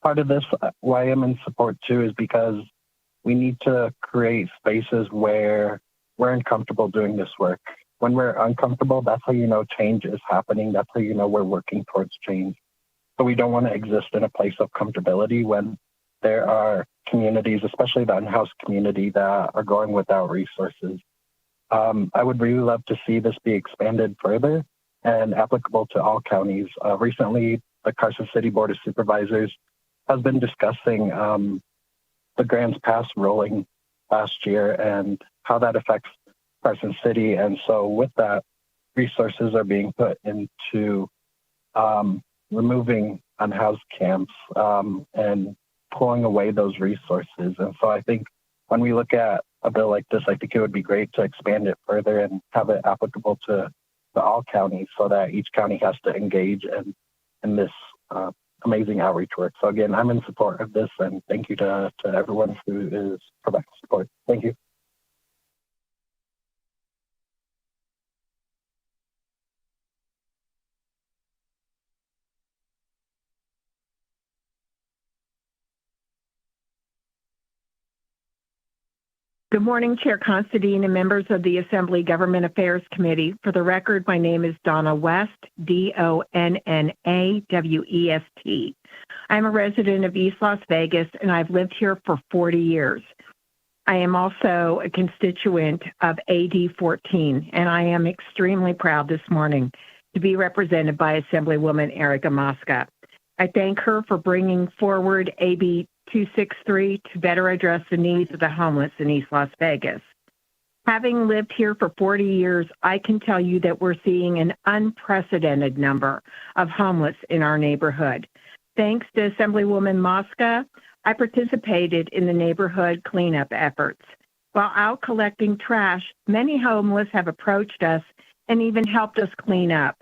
part of this, why I'm in support too, is because we need to create spaces where we're uncomfortable doing this work. When we're uncomfortable, that's how you know change is happening. That's how you know we're working towards change. So we don't want to exist in a place of comfortability when there are communities, especially the unhoused community, that are going without resources. I would really love to see this be expanded further and applicable to all counties. Recently, the Carson City Board of Supervisors has been discussing the Grants Pass ruling last year and how that affects Carson City. And so with that, resources are being put into removing unhoused camps and pulling away those resources. And so I think when we look at a bill like this, I think it would be great to expand it further and have it applicable to all counties so that each county has to engage in this amazing outreach work. So again, I'm in support of this, and thank you to everyone who is providing support. Thank you. Good morning, Chair Considine and members of the Assembly Government Affairs Committee. For the record, my name is Donna West, Donnawest. I'm a resident of East Las Vegas, and I've lived here for 40 years. I am also a constituent of AD 14, and I am extremely proud this morning to be represented by Assemblywoman Erica Mosca. I thank her for bringing forward AB 263 to better address the needs of the homeless in East Las Vegas. Having lived here for 40 years, I can tell you that we're seeing an unprecedented number of homeless in our neighborhood. Thanks to Assemblywoman Mosca, I participated in the neighborhood cleanup efforts. While out collecting trash, many homeless have approached us and even helped us clean up.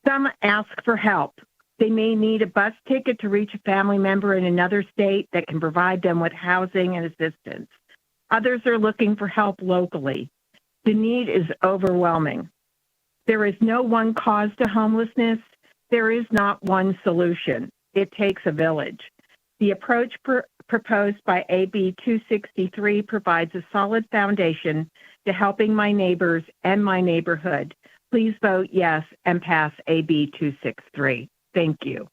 Some ask for help. They may need a bus ticket to reach a family member in another state that can provide them with housing and assistance. Others are looking for help locally. The need is overwhelming. There is no one cause to homelessness. There is not one solution. It takes a village. The approach proposed by AB 263 provides a solid foundation to helping my neighbors and my neighborhood. Please vote yes and pass AB 263. Thank you.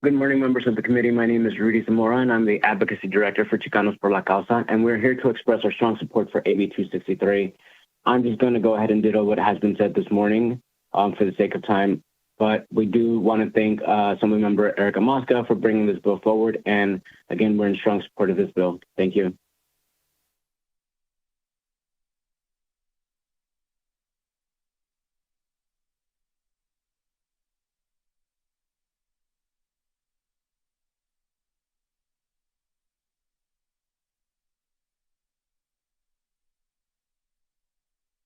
Good morning, members of the committee. My name is Rudy Zamora, and I'm the Advocacy Director for Chicanos por la Causa, and we're here to express our strong support for AB 263. I'm just going to go ahead and ditto what has been said this morning for the sake of time, but we do want to thank Assemblymember Erica Mosca for bringing this bill forward, and again, we're in strong support of this bill. Thank you.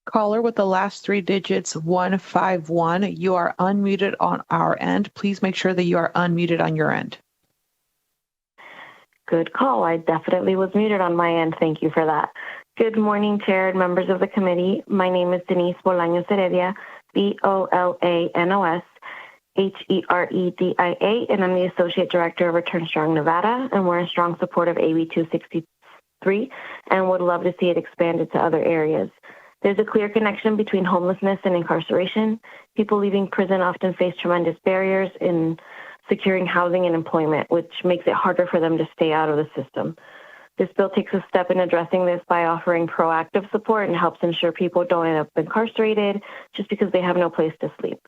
Caller with the last three digits 151. You are unmuted on our end. Please make sure that you are unmuted on your end. Good call. I definitely was muted on my end. Thank you for that. Good morning, Chair and members of the committee. My name is Denise Bolaños Heredia, Bolanos Heredia, and I'm the Associate Director of Return Strong Nevada, and we're in strong support of AB 263 and would love to see it expanded to other areas. There's a clear connection between homelessness and incarceration. People leaving prison often face tremendous barriers in securing housing and employment, which makes it harder for them to stay out of the system. This bill takes a step in addressing this by offering proactive support and helps ensure people don't end up incarcerated just because they have no place to sleep.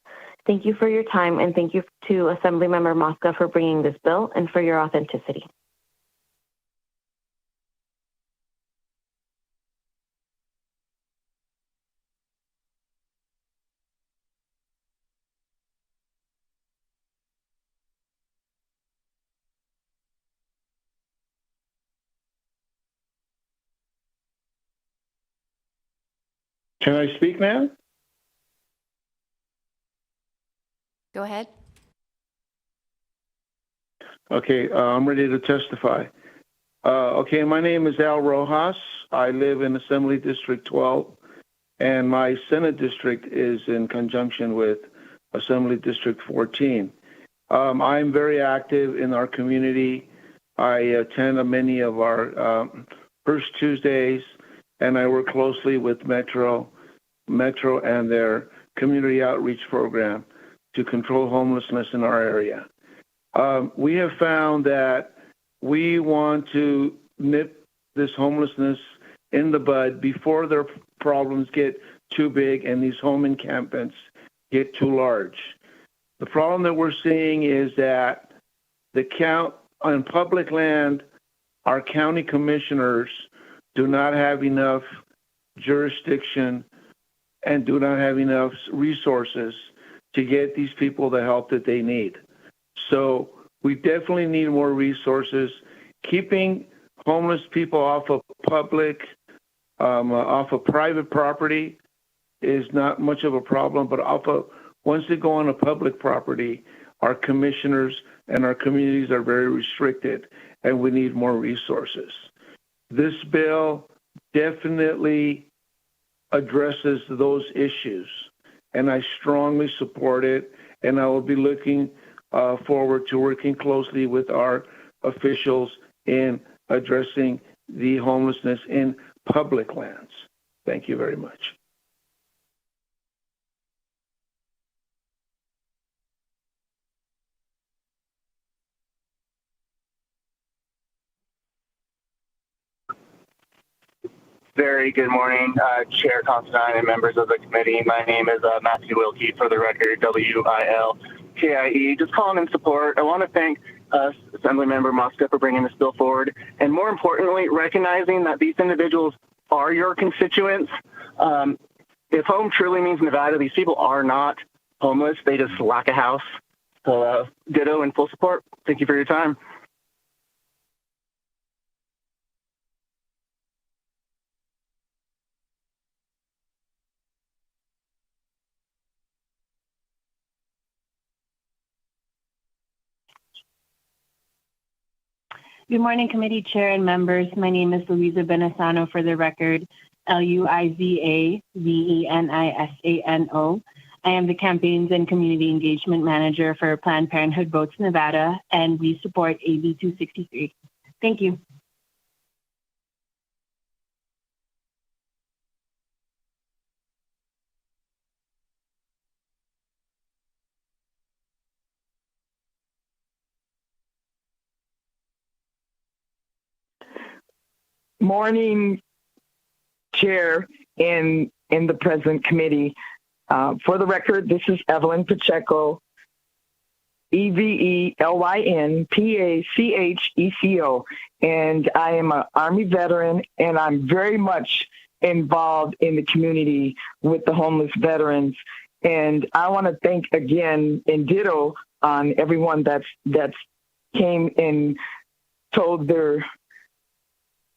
Thank you for your time, and thank you to Assemblymember Mosca for bringing this bill and for your authenticity. Can I speak now? Go ahead. Okay, I'm ready to testify. Okay, my name is Al Rojas. I live in Assembly District 12, and my Senate district is in conjunction with Assembly District 14. I'm very active in our community. I attend many of our First Tuesdays, and I work closely with Metro and their community outreach program to control homelessness in our area. We have found that we want to nip this homelessness in the bud before their problems get too big and these home encampments get too large. The problem that we're seeing is that on public land, our county commissioners do not have enough jurisdiction and do not have enough resources to get these people the help that they need. So we definitely need more resources. Keeping homeless people off of private property is not much of a problem, but once they go on a public property, our commissioners and our communities are very restricted, and we need more resources. This bill definitely addresses those issues, and I strongly support it, and I will be looking forward to working closely with our officials in addressing the homelessness in public lands. Thank you very much. Very good morning, Chair Constantine and members of the committee. My name is Matthew Wilkie, for the record, WILKIE. Just calling in support. I want to thank Assemblymember Mosca for bringing this bill forward, and more importantly, recognizing that these individuals are your constituents. If home truly means Nevada, these people are not homeless. They just lack a house. So ditto and full support. Thank you for your time. Good morning, committee chair and members. My name is Luisa Benasano, for the record, LuizaVenisano. I am the Campaigns and Community Engagement Manager for Planned Parenthood Votes Nevada, and we support AB 263. Thank you. Morning, Chair and the present committee. For the record, this is Evelyn Pacheco, EVELYN and I am an Army veteran, and I'm very much involved in the community with the homeless veterans. And I want to thank again, and ditto on everyone that's came and told their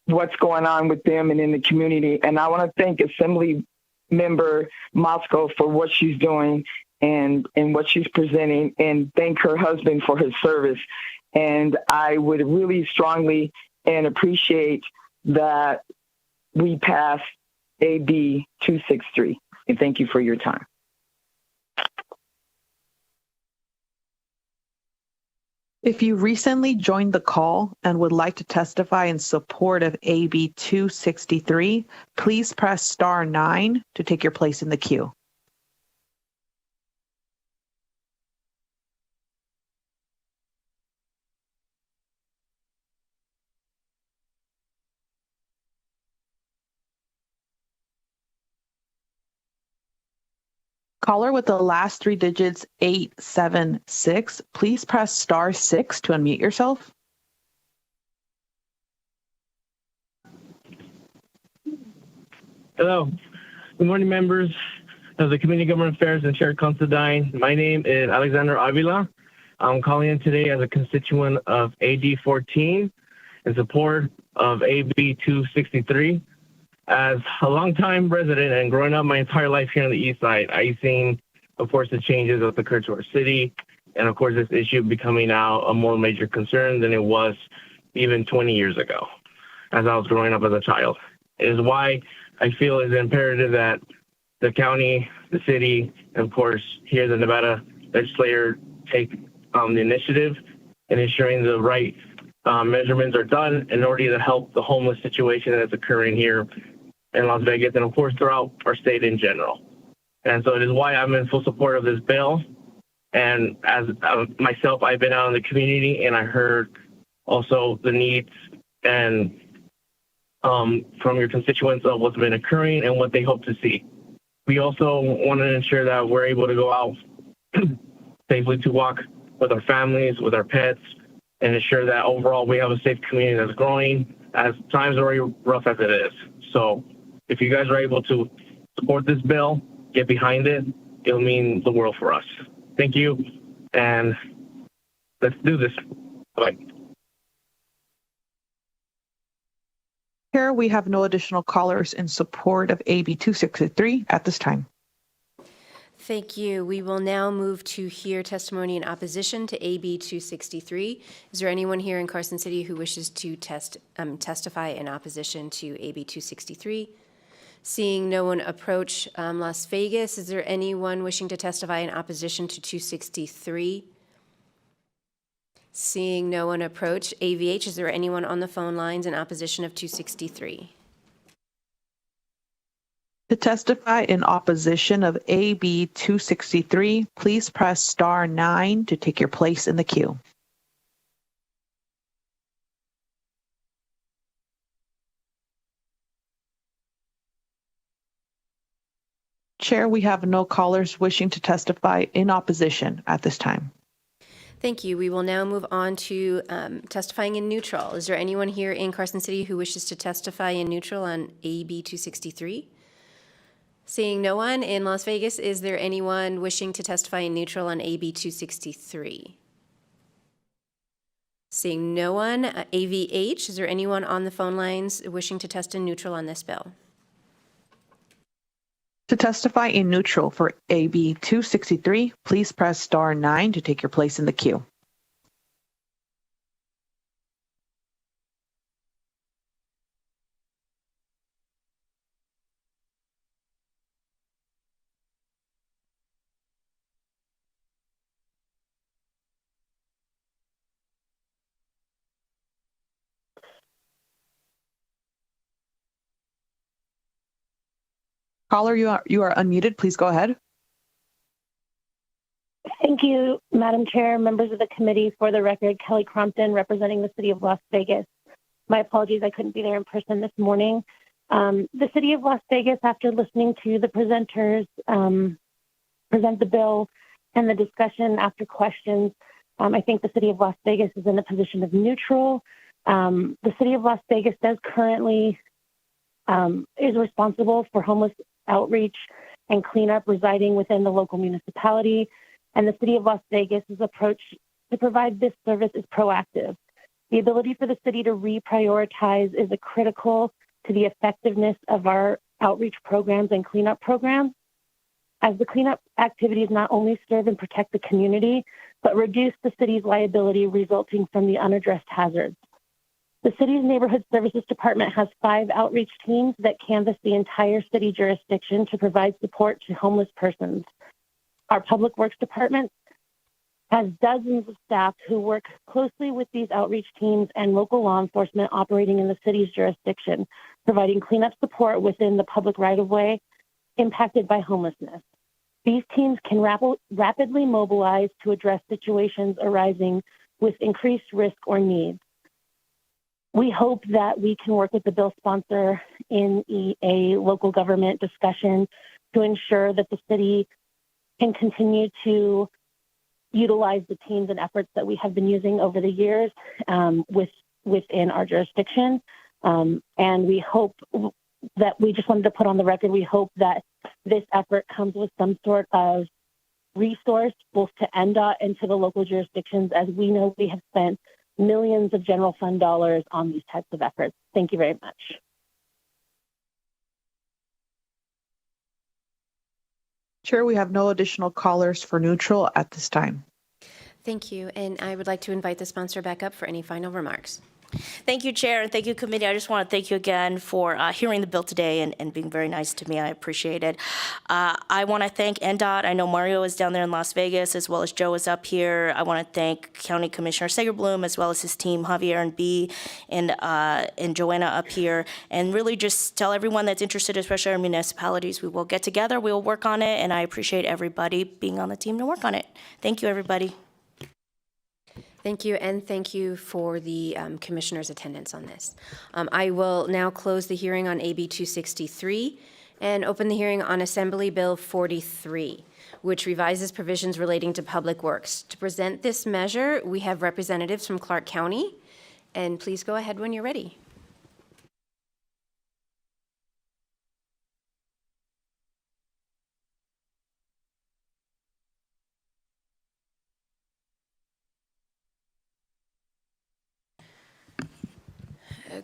what's going on with them and in the community. And I want to thank Assembly Member Moscow for what she's doing and what she's presenting, and thank her husband for his service. And I would really strongly and appreciate that we pass AB 263. And thank you for your time. If you recently joined the call and would like to testify in support of AB 263, please press star 9 to take your place in the queue. Caller with the last 3 digits 876, please press star 6 to unmute yourself. Hello. Good morning, members of the Community Government Affairs and Chair Considine. My name is Alexander Avila. I'm calling in today as a constituent of AD 14 in support of AB 263. As a longtime resident and growing up my entire life here on the east side, I've seen, of course, the changes that occurred to our city, and of course, this issue becoming now a more major concern than it was even 20 years ago, as I was growing up as a child. It is why I feel it's imperative that the county, the city, and of course, here the Nevada Legislature take the initiative in ensuring the right measurements are done in order to help the homeless situation that's occurring here in Las Vegas and, of course, throughout our state in general. And so it is why I'm in full support of this bill. And as myself, I've been out in the community and I heard also the needs and from your constituents of what's been occurring and what they hope to see. We also want to ensure that we're able to go out safely to walk with our families, with our pets, and ensure that overall we have a safe community that's growing as times are already rough as it is. So if you guys are able to support this bill, get behind it, it'll mean the world for us. Thank you, and let's do this. Bye. Here we have no additional callers in support of AB 263 at this time. Thank you. We will now move to hear testimony in opposition to AB 263. Is there anyone here in Carson City who wishes to testify in opposition to AB 263? Seeing no one approach Las Vegas, is there anyone wishing to testify in opposition to 263? Seeing no one approach AVH, is there anyone on the phone lines in opposition of 263? To testify in opposition of AB 263, please press star 9 to take your place in the queue. Chair, we have no callers wishing to testify in opposition at this time. Thank you. We will now move on to testifying in neutral. Is there anyone here in Carson City who wishes to testify in neutral on AB 263? Seeing no one in Las Vegas, is there anyone wishing to testify in neutral on AB 263? Seeing no one, AVH, is there anyone on the phone lines wishing to test in neutral on this bill? To testify in neutral for AB 263, please press star 9 to take your place in the queue. Caller, you are unmuted. Please go ahead. Thank you, Madam Chair, members of the committee. For the record, Kelly Crompton, representing the City of Las Vegas. My apologies, I couldn't be there in person this morning. The City of Las Vegas, after listening to the presenters present the bill and the discussion after questions, I think the City of Las Vegas is in a position of neutral. The City of Las Vegas does currently is responsible for homeless outreach and cleanup residing within the local municipality. And the City of Las Vegas's approach to provide this service is proactive. The ability for the city to reprioritize is critical to the effectiveness of our outreach programs and cleanup programs, as the cleanup activities not only serve and protect the community, but reduce the city's liability resulting from the unaddressed hazards. The city's Neighborhood Services Department has 5 outreach teams that canvass the entire city jurisdiction to provide support to homeless persons. Our Public Works Department has dozens of staff who work closely with these outreach teams and local law enforcement operating in the city's jurisdiction, providing cleanup support within the public right-of-way impacted by homelessness. These teams can rapidly mobilize to address situations arising with increased risk or needs. We hope that we can work with the bill sponsor in a local government discussion to ensure that the city can continue to utilize the teams and efforts that we have been using over the years within our jurisdiction. And we hope that we just wanted to put on the record, we hope that this effort comes with some sort of resource both to NDOT and to the local jurisdictions, as we know we have spent millions of general fund dollars on these types of efforts. Thank you very much. Chair, we have no additional callers for neutral at this time. Thank you. And I would like to invite the sponsor back up for any final remarks. Thank you, Chair, and thank you, Committee. I just want to thank you again for hearing the bill today and being very nice to me. I appreciate it. I want to thank NDOT. I know Mario is down there in Las Vegas, as well as Joe is up here. I want to thank County Commissioner Sagerblum, as well as his team, Javier and B, and Joanna up here. And really just tell everyone that's interested, especially our municipalities, we will get together, we will work on it, and I appreciate everybody being on the team to work on it. Thank you, everybody. Thank you, and thank you for the commissioner's attendance on this. I will now close the hearing on AB 263 and open the hearing on Assembly Bill 43, which revises provisions relating to public works. To present this measure, we have representatives from Clark County, and please go ahead when you're ready.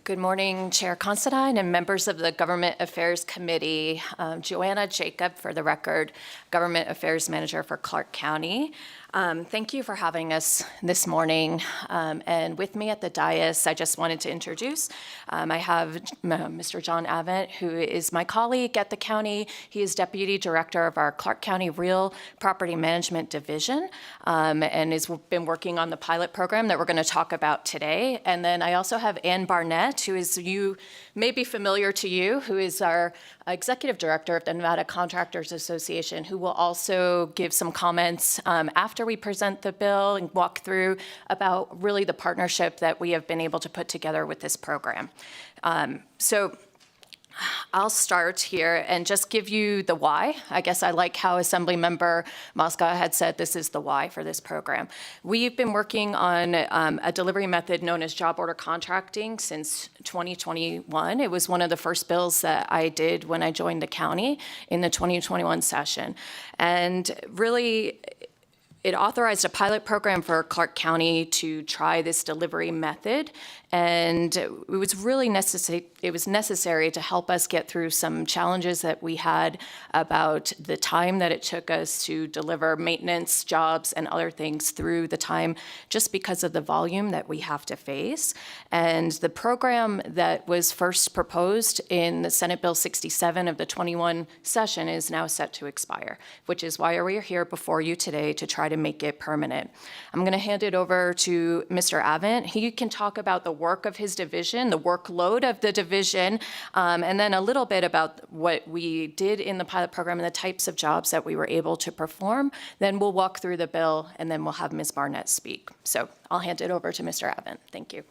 Good morning, Chair Considine and members of the Government Affairs Committee. Joanna Jacob, for the record, Government Affairs Manager for Clark County. Thank you for having us this morning. And with me at the dais, I just wanted to introduce, I have Mr. John Avent, who is my colleague at the county. He is Deputy Director of our Clark County Real Property Management Division and has been working on the pilot program that we're going to talk about today. And then I also have Ann Barnett, who is, you may be familiar to you, who is our Executive Director of the Nevada Contractors Association, who will also give some comments after we present the bill and walk through about really the partnership that we have been able to put together with this program. So I'll start here and just give you the why. I guess I like how Assemblymember Mosca had said this is the why for this program. We've been working on a delivery method known as job order contracting since 2021. It was one of the first bills that I did when I joined the county in the 2021 session. And really, it authorized a pilot program for Clark County to try this delivery method, and it was really necessary to help us get through some challenges that we had about the time that it took us to deliver maintenance jobs and other things through the time, just because of the volume that we have to face. And the program that was first proposed in the Senate Bill 67 of the 21 session is now set to expire, which is why we're here before you today to try to make it permanent. I'm going to hand it over to Mr. Avent. He can talk about the work of his division, the workload of the division, and then a little bit about what we did in the pilot program and the types of jobs that we were able to perform. Then we'll walk through the bill, and then we'll have Ms. Barnett speak. So I'll hand it over to Mr. Avent. Thank you.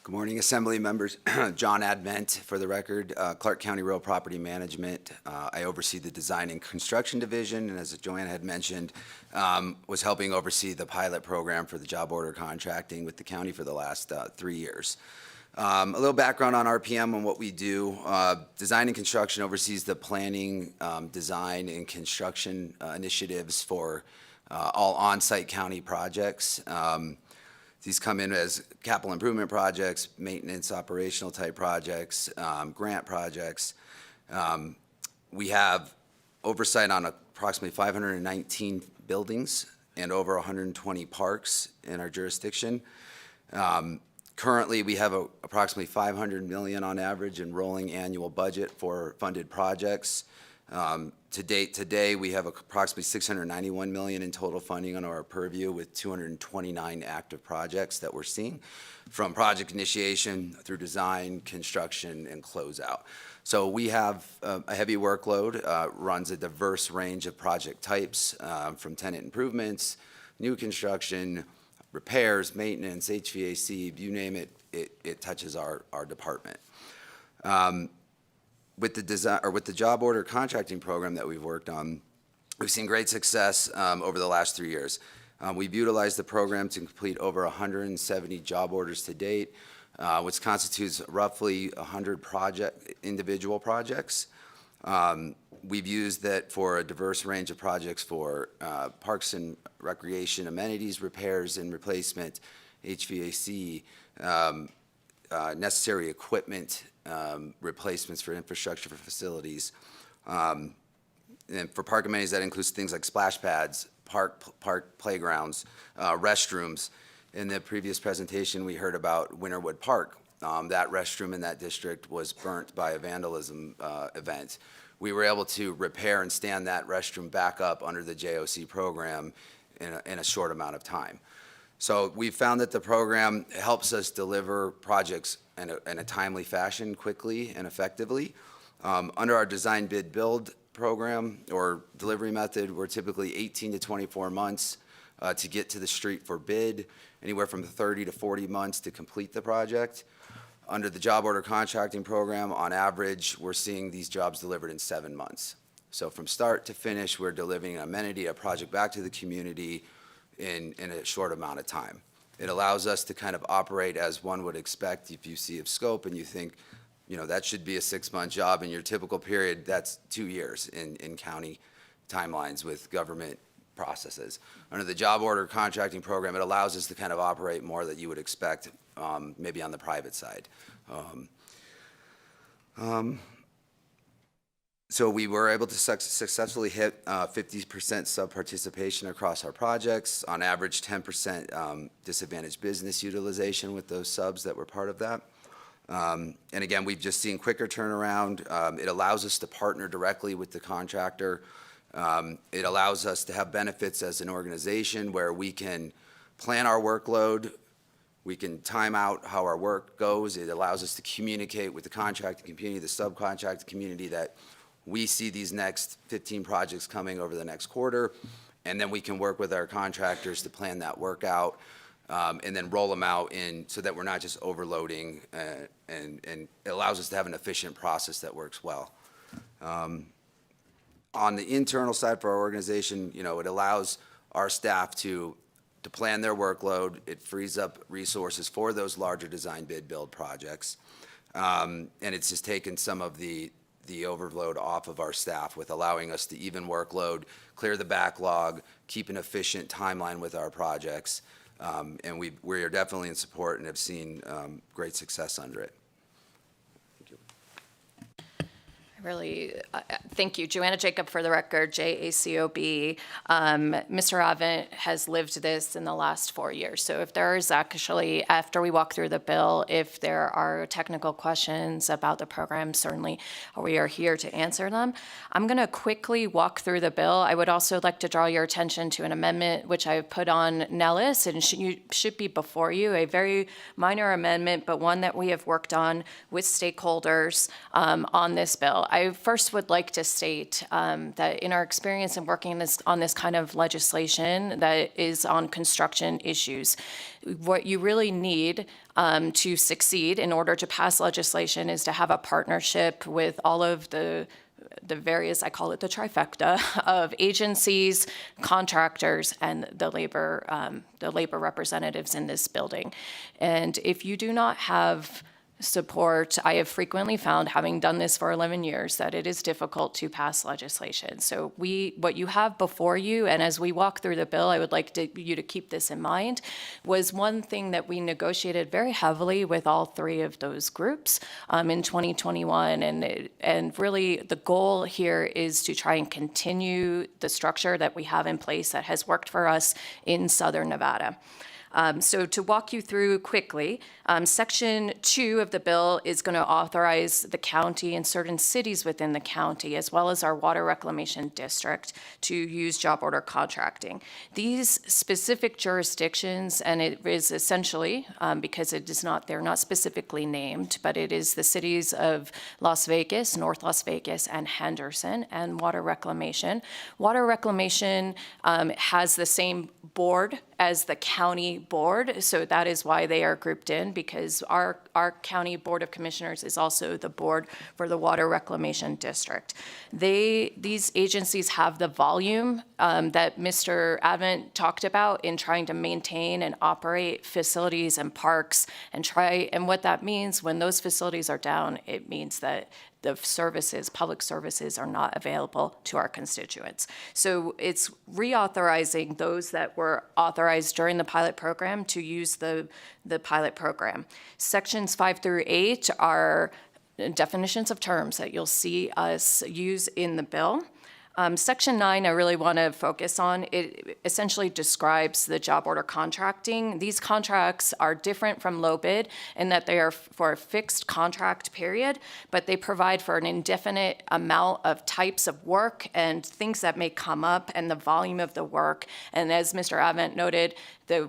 Good morning, Assembly members. John Advent, for the record, Clark County Real Property Management. I oversee the Design and Construction Division, and as Joanna had mentioned, was helping oversee the pilot program for the job order contracting with the county for the last 3 years. A little background on RPM and what we do. Design and Construction oversees the planning, design, and construction initiatives for all on-site county projects. These come in as capital improvement projects, maintenance, operational type projects, grant projects. We have oversight on approximately 519 buildings and over 120 parks in our jurisdiction. Currently, we have approximately $500 million on average in rolling annual budget for funded projects. To date, today, we have approximately $691 million in total funding on our purview, with 229 active projects that we're seeing, from project initiation through design, construction, and closeout. So we have a heavy workload, runs a diverse range of project types, from tenant improvements, new construction, repairs, maintenance, HVAC, you name it, it touches our department. With the job order contracting program that we've worked on, we've seen great success over the last 3 years. We've utilized the program to complete over 170 job orders to date, which constitutes roughly 100 individual projects. We've used that for a diverse range of projects for parks and recreation amenities, repairs and replacement, HVAC, necessary equipment, replacements for infrastructure for facilities. And for park amenities, that includes things like splash pads, park playgrounds, restrooms. In the previous presentation, we heard about Winterwood Park. That restroom in that district was burnt by a vandalism event. We were able to repair and stand that restroom back up under the JOC program in a short amount of time. So we found that the program helps us deliver projects in a timely fashion, quickly and effectively. Under our design bid build program or delivery method, we're typically 18 to 24 months to get to the street for bid, anywhere from 30 to 40 months to complete the project. Under the job order contracting program, on average, we're seeing these jobs delivered in 7 months. So from start to finish, we're delivering an amenity, a project back to the community in a short amount of time. It allows us to kind of operate as one would expect. If you see a scope and you think, you know, that should be a 6-month job, in your typical period, that's 2 years in county timelines with government processes. Under the job order contracting program, it allows us to kind of operate more that you would expect maybe on the private side. So we were able to successfully hit 50% sub-participation across our projects, on average 10% disadvantaged business utilization with those subs that were part of that. And again, we've just seen quicker turnaround. It allows us to partner directly with the contractor. It allows us to have benefits as an organization where we can plan our workload, we can time out how our work goes. It allows us to communicate with the contracting community, the subcontracting community, that we see these next 15 projects coming over the next quarter, and then we can work with our contractors to plan that work out, and then roll them out so that we're not just overloading, and it allows us to have an efficient process that works well. On the internal side for our organization, you know, it allows our staff to plan their workload. It frees up resources for those larger design bid build projects. And it's just taken some of the overload off of our staff, with allowing us to even workload, clear the backlog, keep an efficient timeline with our projects. And we are definitely in support and have seen great success under it. Really, thank you. Joanna Jacob, for the record, JACOB. Mr. Avent has lived this in the last 4 years. So if there is actually, after we walk through the bill, if there are technical questions about the program, certainly we are here to answer them. I'm going to quickly walk through the bill. I would also like to draw your attention to an amendment which I put on Nellis, and should be before you, a very minor amendment, but one that we have worked on with stakeholders on this bill. I first would like to state that in our experience in working on this kind of legislation that is on construction issues, what you really need to succeed in order to pass legislation is to have a partnership with all of the various, I call it the trifecta, of agencies, contractors, and the labor representatives in this building. And if you do not have support, I have frequently found, having done this for 11 years, that it is difficult to pass legislation. So what you have before you, and as we walk through the bill, I would like you to keep this in mind, was one thing that we negotiated very heavily with all three of those groups in 2021. And really the goal here is to try and continue the structure that we have in place that has worked for us in Southern Nevada. So to walk you through quickly, Section 2 of the bill is going to authorize the county and certain cities within the county, as well as our water reclamation district, to use job order contracting. These specific jurisdictions, and it is essentially, because they're not specifically named, but it is the cities of Las Vegas, North Las Vegas, and Henderson, and water reclamation. Water reclamation has the same board as the county board, so that is why they are grouped in, because our county board of commissioners is also the board for the water reclamation district. These agencies have the volume that Mr. Advent talked about in trying to maintain and operate facilities and parks, and what that means when those facilities are down, it means that the services, public services, are not available to our constituents. So it's reauthorizing those that were authorized during the pilot program to use the pilot program. Sections 5 through 8 are definitions of terms that you'll see us use in the bill. Section 9, I really want to focus on. It essentially describes the job order contracting. These contracts are different from low bid in that they are for a fixed contract period, but they provide for an indefinite amount of types of work and things that may come up and the volume of the work. And as Mr. Advent noted,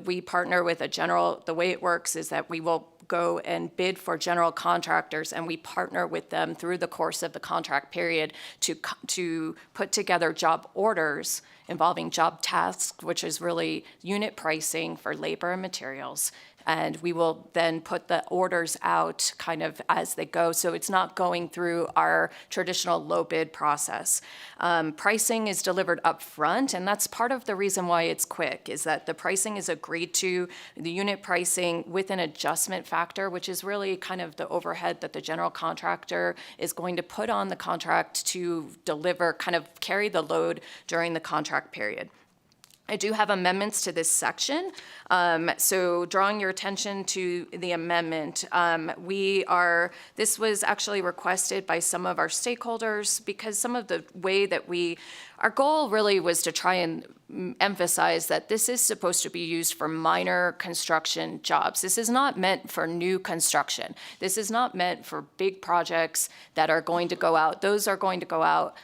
we partner with the way it works is that we will go and bid for general contractors, and we partner with them through the course of the contract period to put together job orders involving job tasks, which is really unit pricing for labor and materials. And we will then put the orders out kind of as they go. So it's not going through our traditional low bid process. Pricing is delivered up front, and that's part of the reason why it's quick, is that the pricing is agreed to, the unit pricing with an adjustment factor, which is really kind of the overhead that the general contractor is going to put on the contract to deliver, kind of carry the load during the contract period. I do have amendments to this section. So drawing your attention to the amendment, this was actually requested by some of our stakeholders because some of the way that our goal really was to try and emphasize that this is supposed to be used for minor construction jobs. This is not meant for new construction. This is not meant for big projects that are going to go out. Those are going to go out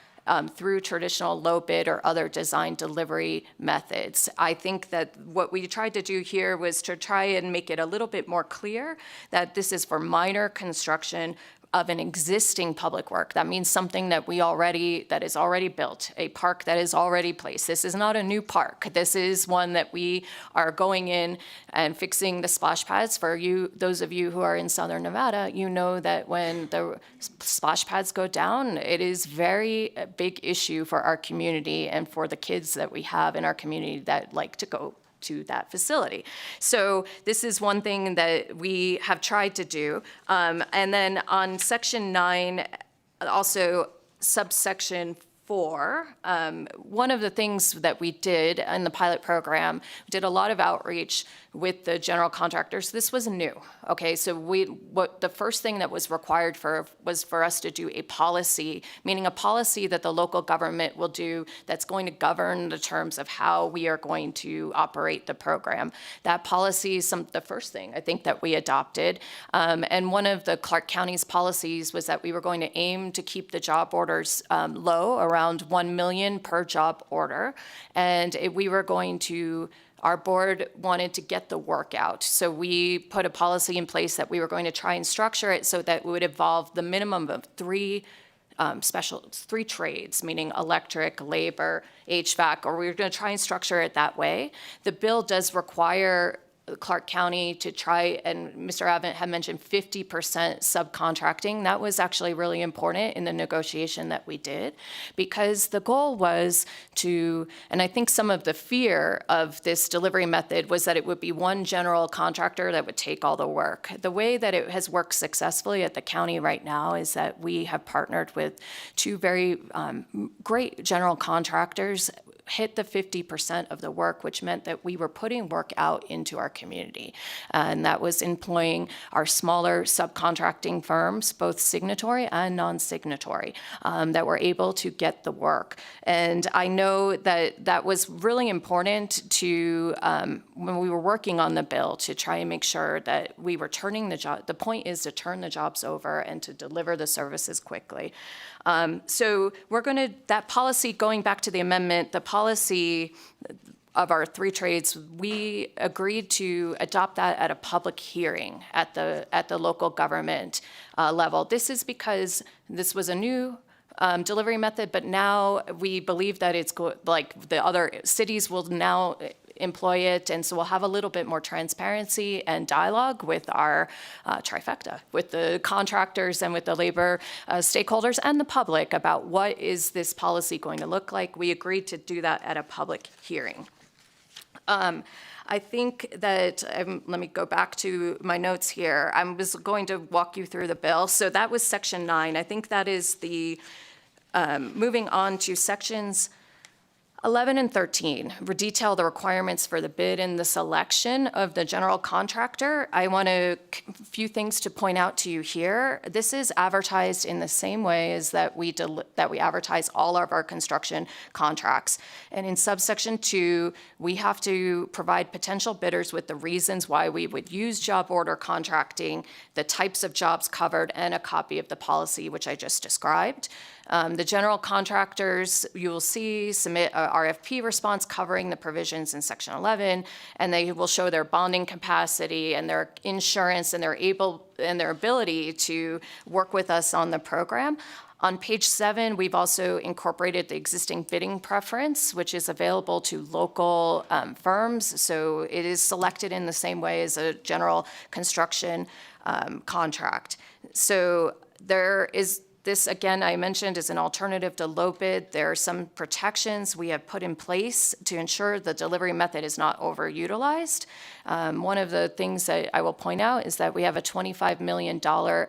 through traditional low bid or other design delivery methods. I think that what we tried to do here was to try and make it a little bit more clear that this is for minor construction of an existing public work. That means something that is already built, a park that is already placed. This is not a new park. This is one that we are going in and fixing the splash pads. For you, those of you who are in Southern Nevada, you know that when the splash pads go down, it is very a big issue for our community and for the kids that we have in our community that like to go to that facility. So this is one thing that we have tried to do. And then on Section 9, also subsection 4, one of the things that we did in the pilot program, we did a lot of outreach with the general contractors. This was new, okay? So the first thing that was required was for us to do a policy, meaning a policy that the local government will do that's going to govern the terms of how we are going to operate the program. That policy is the first thing I think that we adopted. And one of the Clark County's policies was that we were going to aim to keep the job orders low, around $1 million per job order. And our board wanted to get the work out. So we put a policy in place that we were going to try and structure it so that it would involve the minimum of three trades, meaning electric, labor, HVAC, or we were going to try and structure it that way. The bill does require Clark County to try, and Mr. Avent had mentioned 50% subcontracting. That was actually really important in the negotiation that we did, because the goal was to, and I think some of the fear of this delivery method was that it would be one general contractor that would take all the work. The way that it has worked successfully at the county right now is that we have partnered with two very great general contractors, hit the 50% of the work, which meant that we were putting work out into our community. And that was employing our smaller subcontracting firms, both signatory and non-signatory, that were able to get the work. And I know that that was really important to, when we were working on the bill, to try and make sure that we were turning the job. The point is to turn the jobs over and to deliver the services quickly. So we're going to, that policy, going back to the amendment, the policy of our three trades, we agreed to adopt that at a public hearing at the local government level. This is because this was a new delivery method, but now we believe that it's like the other cities will now employ it, and so we'll have a little bit more transparency and dialogue with our trifecta, with the contractors and with the labor stakeholders and the public about what is this policy going to look like. We agreed to do that at a public hearing. I think that, let me go back to my notes here. I was going to walk you through the bill. So that was section 9. I think that is the, moving on to sections 11 and 13 detail the requirements for the bid and the selection of the general contractor. I want a few things to point out to you here. This is advertised in the same way as that we advertise all of our construction contracts. And in subsection 2, we have to provide potential bidders with the reasons why we would use job order contracting, the types of jobs covered, and a copy of the policy, which I just described. The general contractors, you will see, submit a RFP response covering the provisions in section 11, and they will show their bonding capacity and their insurance and their ability to work with us on the program. On page 7, we've also incorporated the existing bidding preference, which is available to local firms. So it is selected in the same way as a general construction contract. So there is, this, again, I mentioned, is an alternative to low bid. There are some protections we have put in place to ensure the delivery method is not overutilized. One of the things that I will point out is that we have a $25 million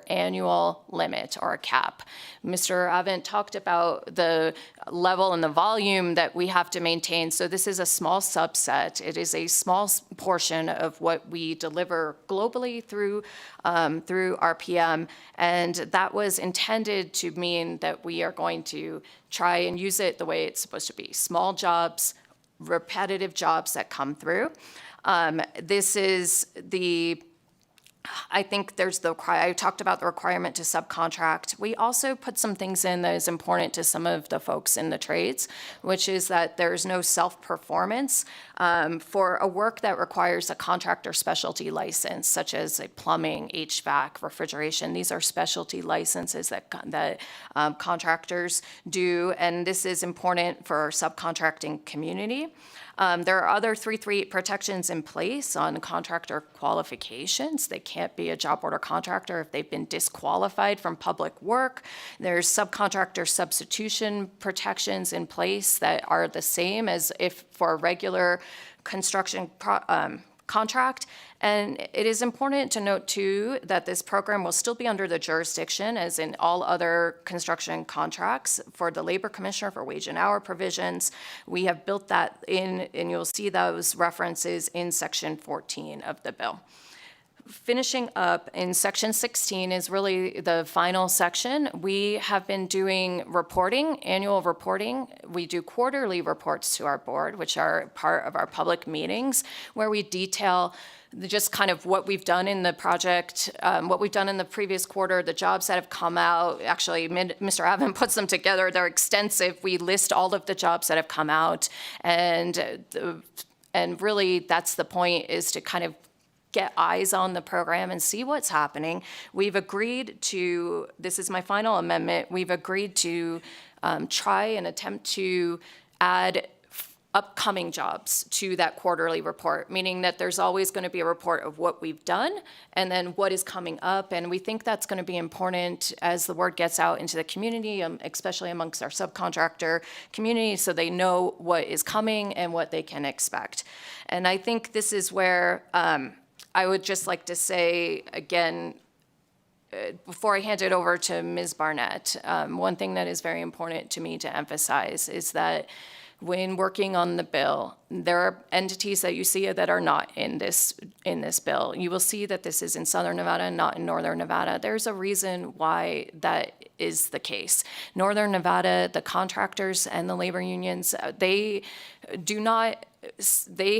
annual limit, or a cap. Mr. Avent talked about the level and the volume that we have to maintain. So this is a small subset. It is a small portion of what we deliver globally through RPM. And that was intended to mean that we are going to try and use it the way it's supposed to be. Small jobs, repetitive jobs that come through. This is the, I think there's the, I talked about the requirement to subcontract. We also put some things in that is important to some of the folks in the trades, which is that there's no self-performance for a work that requires a contractor specialty license, such as a plumbing, HVAC, refrigeration. These are specialty licenses that contractors do, and this is important for our subcontracting community. There are other 338 protections in place on contractor qualifications. They can't be a job order contractor if they've been disqualified from public work. There's subcontractor substitution protections in place that are the same as if for a regular construction contract. And it is important to note, too, that this program will still be under the jurisdiction, as in all other construction contracts, for the Labor Commissioner for wage and hour provisions. We have built that in, and you'll see those references in Section 14 of the bill. Finishing up in Section 16 is really the final section. We have been doing reporting, annual reporting. We do quarterly reports to our board, which are part of our public meetings, where we detail just kind of what we've done in the project, what we've done in the previous quarter, the jobs that have come out. Actually, Mr. Avent puts them together. They're extensive. We list all of the jobs that have come out. And really, that's the point, is to kind of get eyes on the program and see what's happening. We've agreed to, this is my final amendment, we've agreed to try and attempt to add upcoming jobs to that quarterly report, meaning that there's always going to be a report of what we've done and then what is coming up. And we think that's going to be important as the word gets out into the community, especially amongst our subcontractor community, so they know what is coming and what they can expect. And I think this is where I would just like to say, again, before I hand it over to Ms. Barnett, one thing that is very important to me to emphasize is that when working on the bill, there are entities that you see that are not in this bill. You will see that this is in Southern Nevada and not in Northern Nevada. There's a reason why that is the case. Northern Nevada, the contractors and the labor unions, they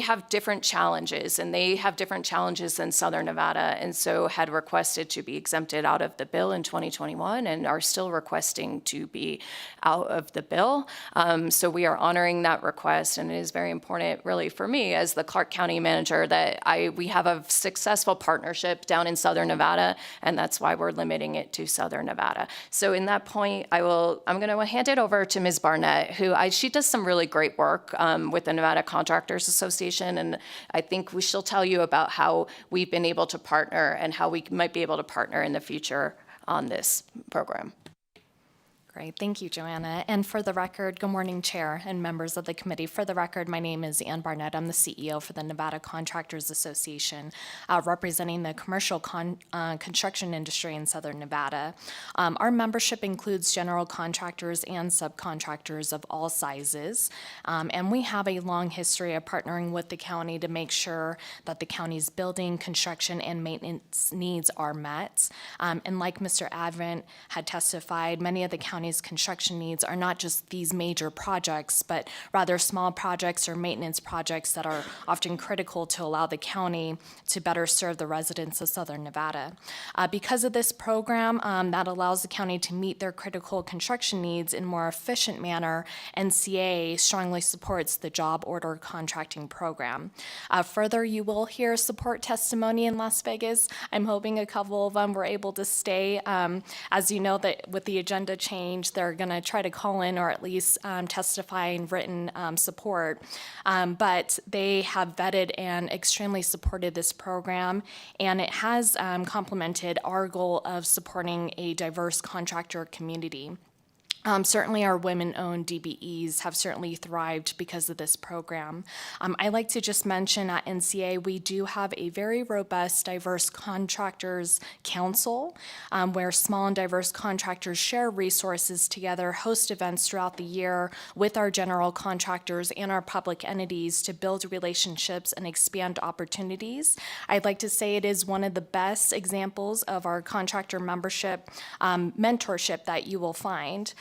have different challenges, and they have different challenges than Southern Nevada, and so had requested to be exempted out of the bill in 2021 and are still requesting to be out of the bill. So we are honoring that request, and it is very important really for me as the Clark County manager that we have a successful partnership down in Southern Nevada, and that's why we're limiting it to Southern Nevada. So in that point, I'm going to hand it over to Ms. Barnett, who she does some really great work with the Nevada Contractors Association, and I think she'll tell you about how we've been able to partner and how we might be able to partner in the future on this program. Great, thank you, Joanna. And for the record, good morning, Chair and members of the committee. For the record, my name is Ann Barnett. I'm the CEO for the Nevada Contractors Association, representing the commercial construction industry in Southern Nevada. Our membership includes general contractors and subcontractors of all sizes, and we have a long history of partnering with the county to make sure that the county's building, construction, and maintenance needs are met. And like Mr. Advent had testified, many of the county's construction needs are not just these major projects, but rather small projects or maintenance projects that are often critical to allow the county to better serve the residents of Southern Nevada. Because of this program that allows the county to meet their critical construction needs in a more efficient manner, NCA strongly supports the job order contracting program. Further, you will hear support testimony in Las Vegas. I'm hoping a couple of them were able to stay. As you know, that with the agenda change, they're going to try to call in or at least testify in written support. But they have vetted and extremely supported this program, and it has complemented our goal of supporting a diverse contractor community. Certainly our women-owned DBEs have certainly thrived because of this program. I like to just mention at NCA, we do have a very robust diverse contractors council where small and diverse contractors share resources together, host events throughout the year with our general contractors and our public entities to build relationships and expand opportunities. I'd like to say it is one of the best examples of our contractor membership mentorship that you will find.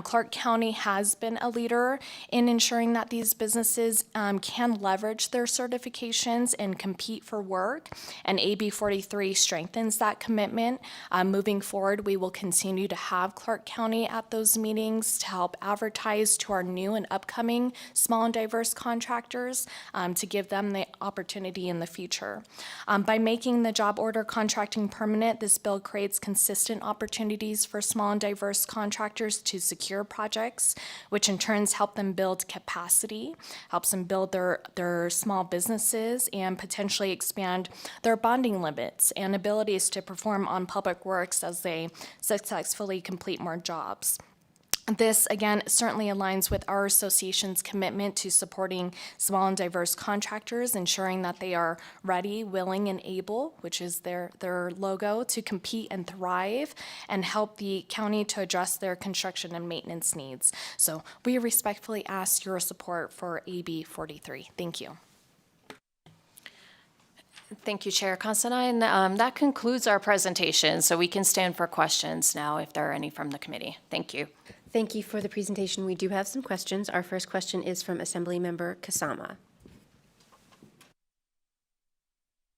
Clark County has been a leader in ensuring that these businesses can leverage their certifications and compete for work, and AB 43 strengthens that commitment. Moving forward, we will continue to have Clark County at those meetings to help advertise to our new and upcoming small and diverse contractors to give them the opportunity in the future. By making the job order contracting permanent, this bill creates consistent opportunities for small and diverse contractors to secure projects, which in turns help them build capacity, helps them build their small businesses, and potentially expand their bonding limits and abilities to perform on public works as they successfully complete more jobs. This, again, certainly aligns with our association's commitment to supporting small and diverse contractors, ensuring that they are ready, willing, and able, which is their logo, to compete and thrive and help the county to address their construction and maintenance needs. So we respectfully ask your support for AB 43. Thank you. Thank you, Chair Considine. That concludes our presentation, so we can stand for questions now if there are any from the committee. Thank you. Thank you for the presentation. We do have some questions. Our first question is from Assemblymember Kasama.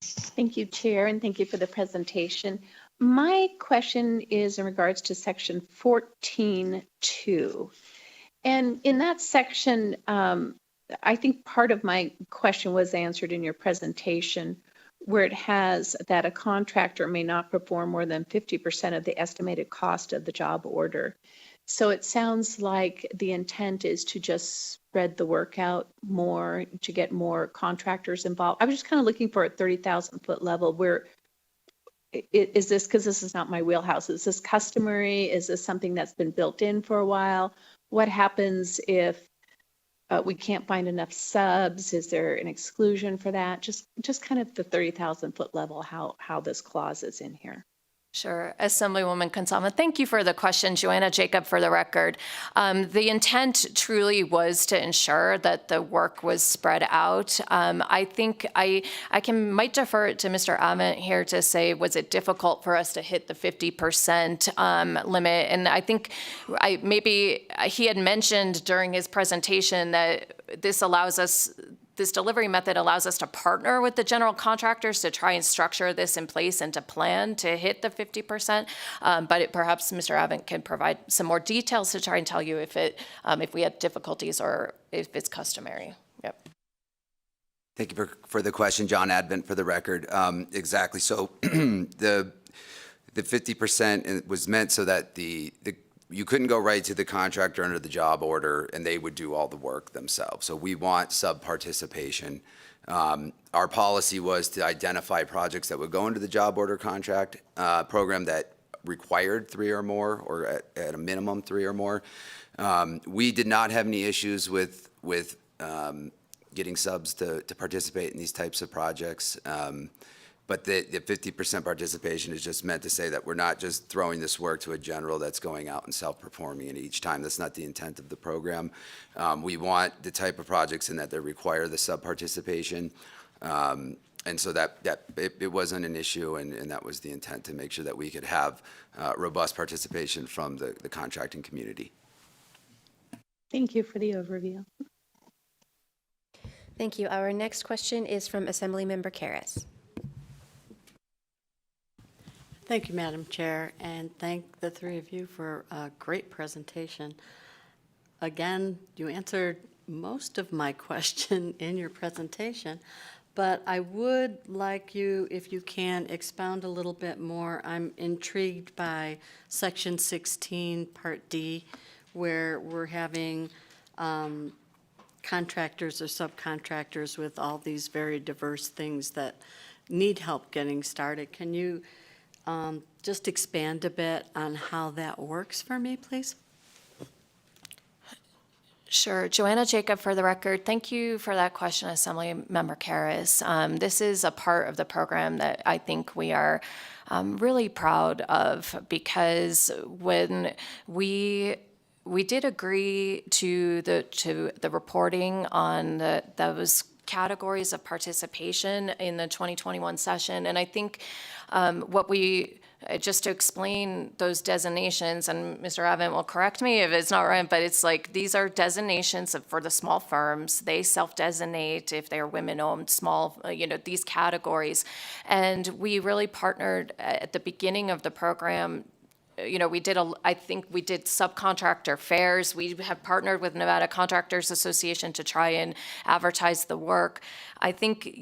Thank you, Chair, and thank you for the presentation. My question is in regards to section 14.2. And in that section, I think part of my question was answered in your presentation, where it has that a contractor may not perform more than 50% of the estimated cost of the job order. So it sounds like the intent is to just spread the work out more, to get more contractors involved. I was just kind of looking for a 30,000 foot level where is this, because this is not my wheelhouse, is this customary? Is this something that's been built in for a while? What happens if we can't find enough subs? Is there an exclusion for that? Just kind of the 30,000 foot level, how this clause is in here. Sure. Assemblywoman Consalma, thank you for the question. Joanna Jacob, for the record. The intent truly was to ensure that the work was spread out. I think I might defer it to Mr. Ament here to say, was it difficult for us to hit the 50% limit? And I think maybe he had mentioned during his presentation that this delivery method allows us to partner with the general contractors to try and structure this in place and to plan to hit the 50%. But perhaps Mr. Avent can provide some more details to try and tell you if we had difficulties or if it's customary. Yep. Thank you for the question, John Advent, for the record. Exactly. So the 50% was meant so that you couldn't go right to the contractor under the job order and they would do all the work themselves. So we want sub-participation. Our policy was to identify projects that would go into the job order contract program that required 3 or more, or at a minimum 3 or more. We did not have any issues with getting subs to participate in these types of projects. But the 50% participation is just meant to say that we're not just throwing this work to a general that's going out and self-performing it each time. That's not the intent of the program. We want the type of projects in that they require the sub-participation. And so that it wasn't an issue, and that was the intent, to make sure that we could have robust participation from the contracting community. Thank you for the overview. Thank you. Our next question is from Assemblymember Karras. Thank you, Madam Chair, and thank the three of you for a great presentation. Again, you answered most of my question in your presentation, but I would like you, if you can, expound a little bit more. I'm intrigued by Section 16, Part D, where we're having contractors or subcontractors with all these very diverse things that need help getting started. Can you just expand a bit on how that works for me, please? Sure. Joanna Jacob, for the record. Thank you for that question, Assemblymember Karras. This is a part of the program that I think we are really proud of, because when we did agree to the reporting on those categories of participation in the 2021 session. And I think just to explain those designations, and Mr. Avent will correct me if it's not right, but it's like these are designations for the small firms. They self-designate if they're women-owned, small, these categories. And we really partnered at the beginning of the program. I think we did subcontractor fairs. We have partnered with Nevada Contractors Association to try and advertise the work. I think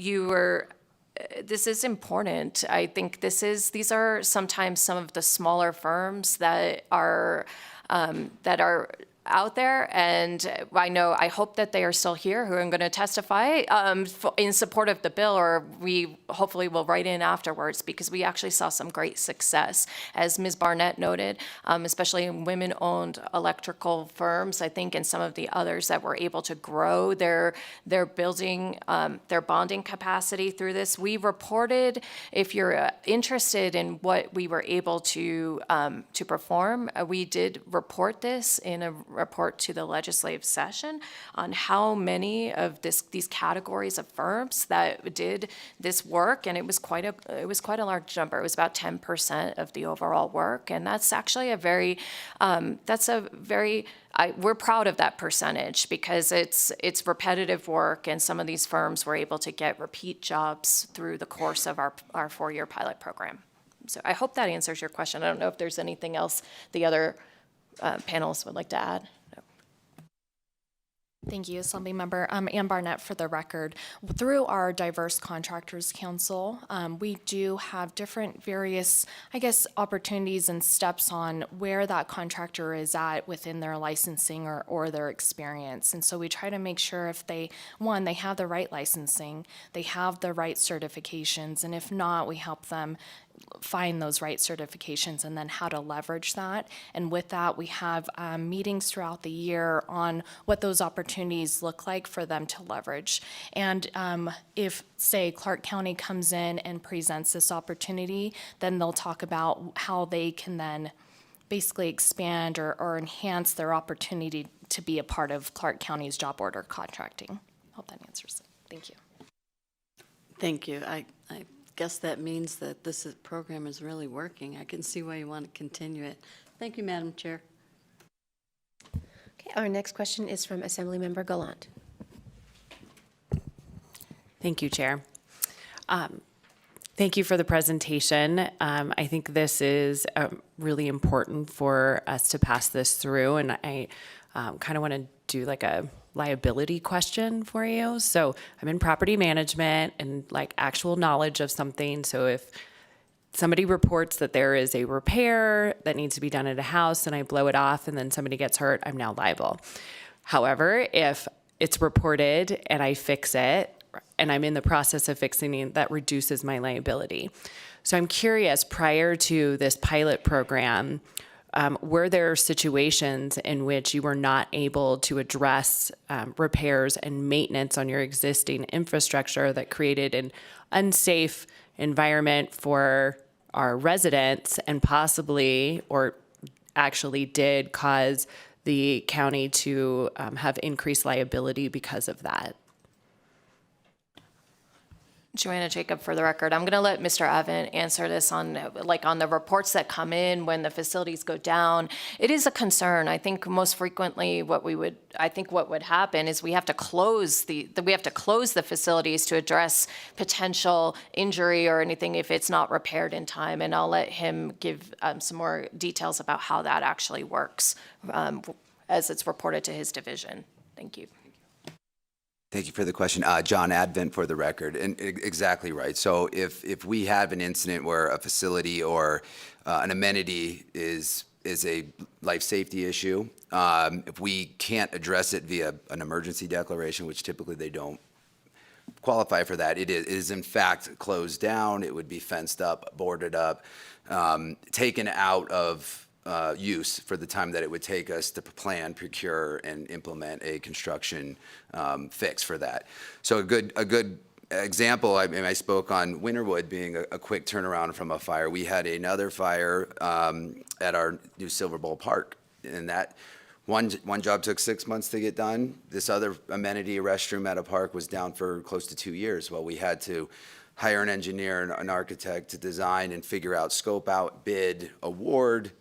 this is important. I think these are sometimes some of the smaller firms that are out there, and I hope that they are still here who are going to testify in support of the bill, or we hopefully will write in afterwards, because we actually saw some great success, as Ms. Barnett noted, especially in women-owned electrical firms, I think, and some of the others that were able to grow their building, their bonding capacity through this. We reported, if you're interested in what we were able to perform, we did report this in a report to the legislative session on how many of these categories of firms that did this work, and it was quite a large number. It was about 10% of the overall work, and that's actually we're proud of that percentage, because it's repetitive work, and some of these firms were able to get repeat jobs through the course of our 4-year pilot program. So I hope that answers your question. I don't know if there's anything else the other panelists would like to add. No. Thank you, Assemblymember. Ann Barnett for the record. Through our Diverse Contractors Council, we do have different various, opportunities and steps on where that contractor is at within their licensing or their experience. And so we try to make sure if they have the right licensing, they have the right certifications, and if not, we help them find those right certifications and then how to leverage that. And with that, we have meetings throughout the year on what those opportunities look like for them to leverage. And if, say, Clark County comes in and presents this opportunity, then they'll talk about how they can then basically expand or enhance their opportunity to be a part of Clark County's job order contracting. Hope that answers it. Thank you. Thank you. I guess that means that program is really working. I can see why you want to continue it. Thank you, Madam Chair. Okay, our next question is from Assemblymember Gallant. Thank you, Chair. Thank you for the presentation. I think this is really important for us to pass this through, and I kind of want to do like a liability question for you. So I'm in property management and like actual knowledge of something. So if somebody reports that there is a repair that needs to be done at a house and I blow it off and then somebody gets hurt, I'm now liable. However, if it's reported and I fix it and I'm in the process of fixing it, that reduces my liability. So I'm curious, prior to this pilot program, were there situations in which you were not able to address repairs and maintenance on your existing infrastructure that created an unsafe environment for our residents and possibly or actually did cause the county to have increased liability because of that? Joanna Jacob for the record. I'm going to let Mr. Evan answer this on the reports that come in when the facilities go down. It is a concern. I think most frequently what would happen is we have to close the facilities to address potential injury or anything if it's not repaired in time. And I'll let him give some more details about how that actually works as it's reported to his division. Thank you. Thank you for the question. John Advent for the record, and exactly right. So if we have an incident where a facility or an amenity is a life safety issue, if we can't address it via an emergency declaration, which typically they don't qualify for that, it is in fact closed down. It would be fenced up, boarded up, taken out of use for the time that it would take us to plan, procure, and implement a construction fix for that. So a good example, I spoke on Winterwood being a quick turnaround from a fire. We had another fire at our new Silver Bowl Park, and that one job took 6 months to get done. This other amenity, a restroom at a park, was down for close to 2 years. Well, we had to hire an engineer and an architect to design and figure out, scope out, bid, award,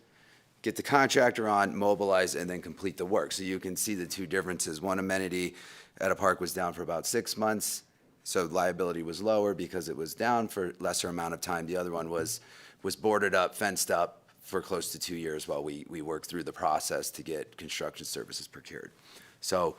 get the contractor on, mobilize, and then complete the work. So you can see the two differences. One amenity at a park was down for about 6 months, so liability was lower because it was down for lesser amount of time. The other one was boarded up, fenced up for close to 2 years while we worked through the process to get construction services procured. So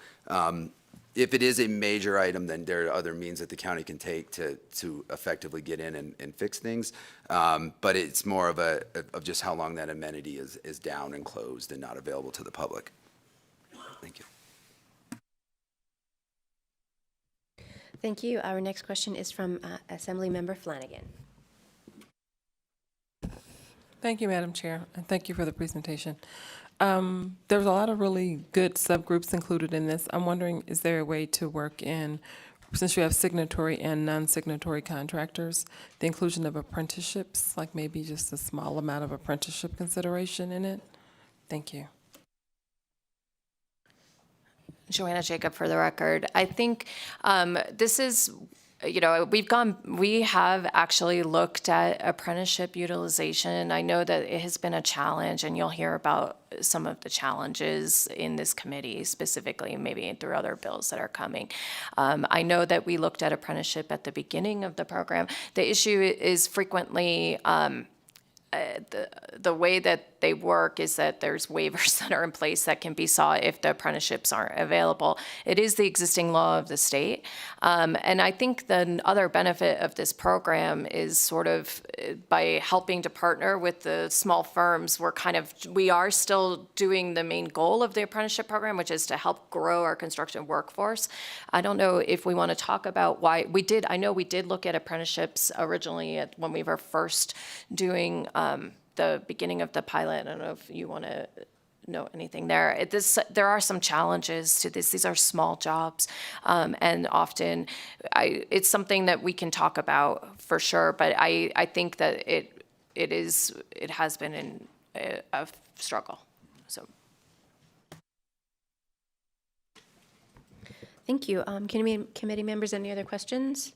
if it is a major item, then there are other means that the county can take to effectively get in and fix things. But it's more of just how long that amenity is down and closed and not available to the public. Thank you. Thank you. Our next question is from Assemblymember Flanagan. Thank you, Madam Chair, and thank you for the presentation. There's a lot of really good subgroups included in this. I'm wondering, is there a way to work in, since you have signatory and non-signatory contractors, the inclusion of apprenticeships, like maybe just a small amount of apprenticeship consideration in it? Thank you. Joanna Jacob for the record. I think this is, we have actually looked at apprenticeship utilization. I know that it has been a challenge, and you'll hear about some of the challenges in this committee specifically, maybe through other bills that are coming. I know that we looked at apprenticeship at the beginning of the program. The issue is frequently the way that they work is that there's waivers that are in place that can be sought if the apprenticeships aren't available. It is the existing law of the state. And I think the other benefit of this program is sort of by helping to partner with the small firms, we are still doing the main goal of the apprenticeship program, which is to help grow our construction workforce. I don't know if we want to talk about why I know we did look at apprenticeships originally when we were first doing the beginning of the pilot. I don't know if you want to know anything there. There are some challenges to this. These are small jobs, and often it's something that we can talk about for sure. But I think that it has been a struggle. So. Thank you. Committee members, any other questions?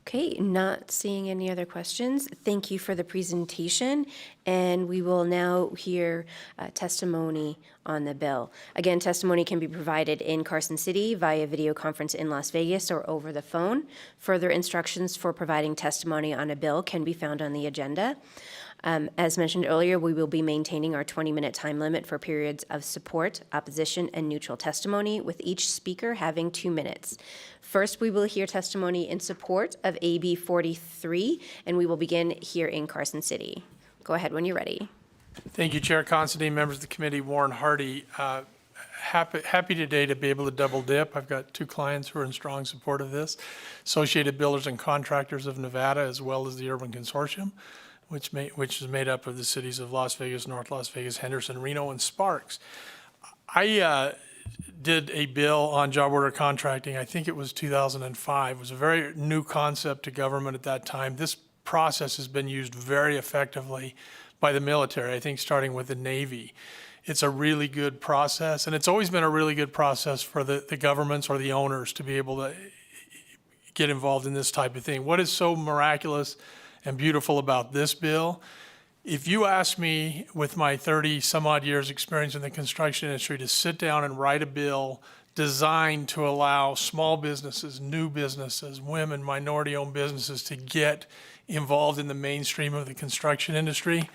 Okay, not seeing any other questions. Thank you for the presentation, and we will now hear testimony on the bill. Again, testimony can be provided in Carson City via video conference in Las Vegas or over the phone. Further instructions for providing testimony on a bill can be found on the agenda. As mentioned earlier, we will be maintaining our 20-minute time limit for periods of support, opposition, and neutral testimony, with each speaker having 2 minutes. First, we will hear testimony in support of AB 43, and we will begin here in Carson City. Go ahead when you're ready. Thank you, Chair Considine, members of the committee, Warren Hardy. Happy today to be able to double dip. I've got 2 clients who are in strong support of this, Associated Builders and Contractors of Nevada, as well as the Urban Consortium, which is made up of the cities of Las Vegas, North Las Vegas, Henderson, Reno, and Sparks. I did a bill on job order contracting, I think it was 2005. It was a very new concept to government at that time. This process has been used very effectively by the military, I think starting with the Navy. It's a really good process, and it's always been a really good process for the governments or the owners to be able to get involved in this type of thing. What is so miraculous and beautiful about this bill, if you ask me with my 30 some odd years experience in the construction industry to sit down and write a bill designed to allow small businesses, new businesses, women, minority-owned businesses to get involved in the mainstream of the construction industry,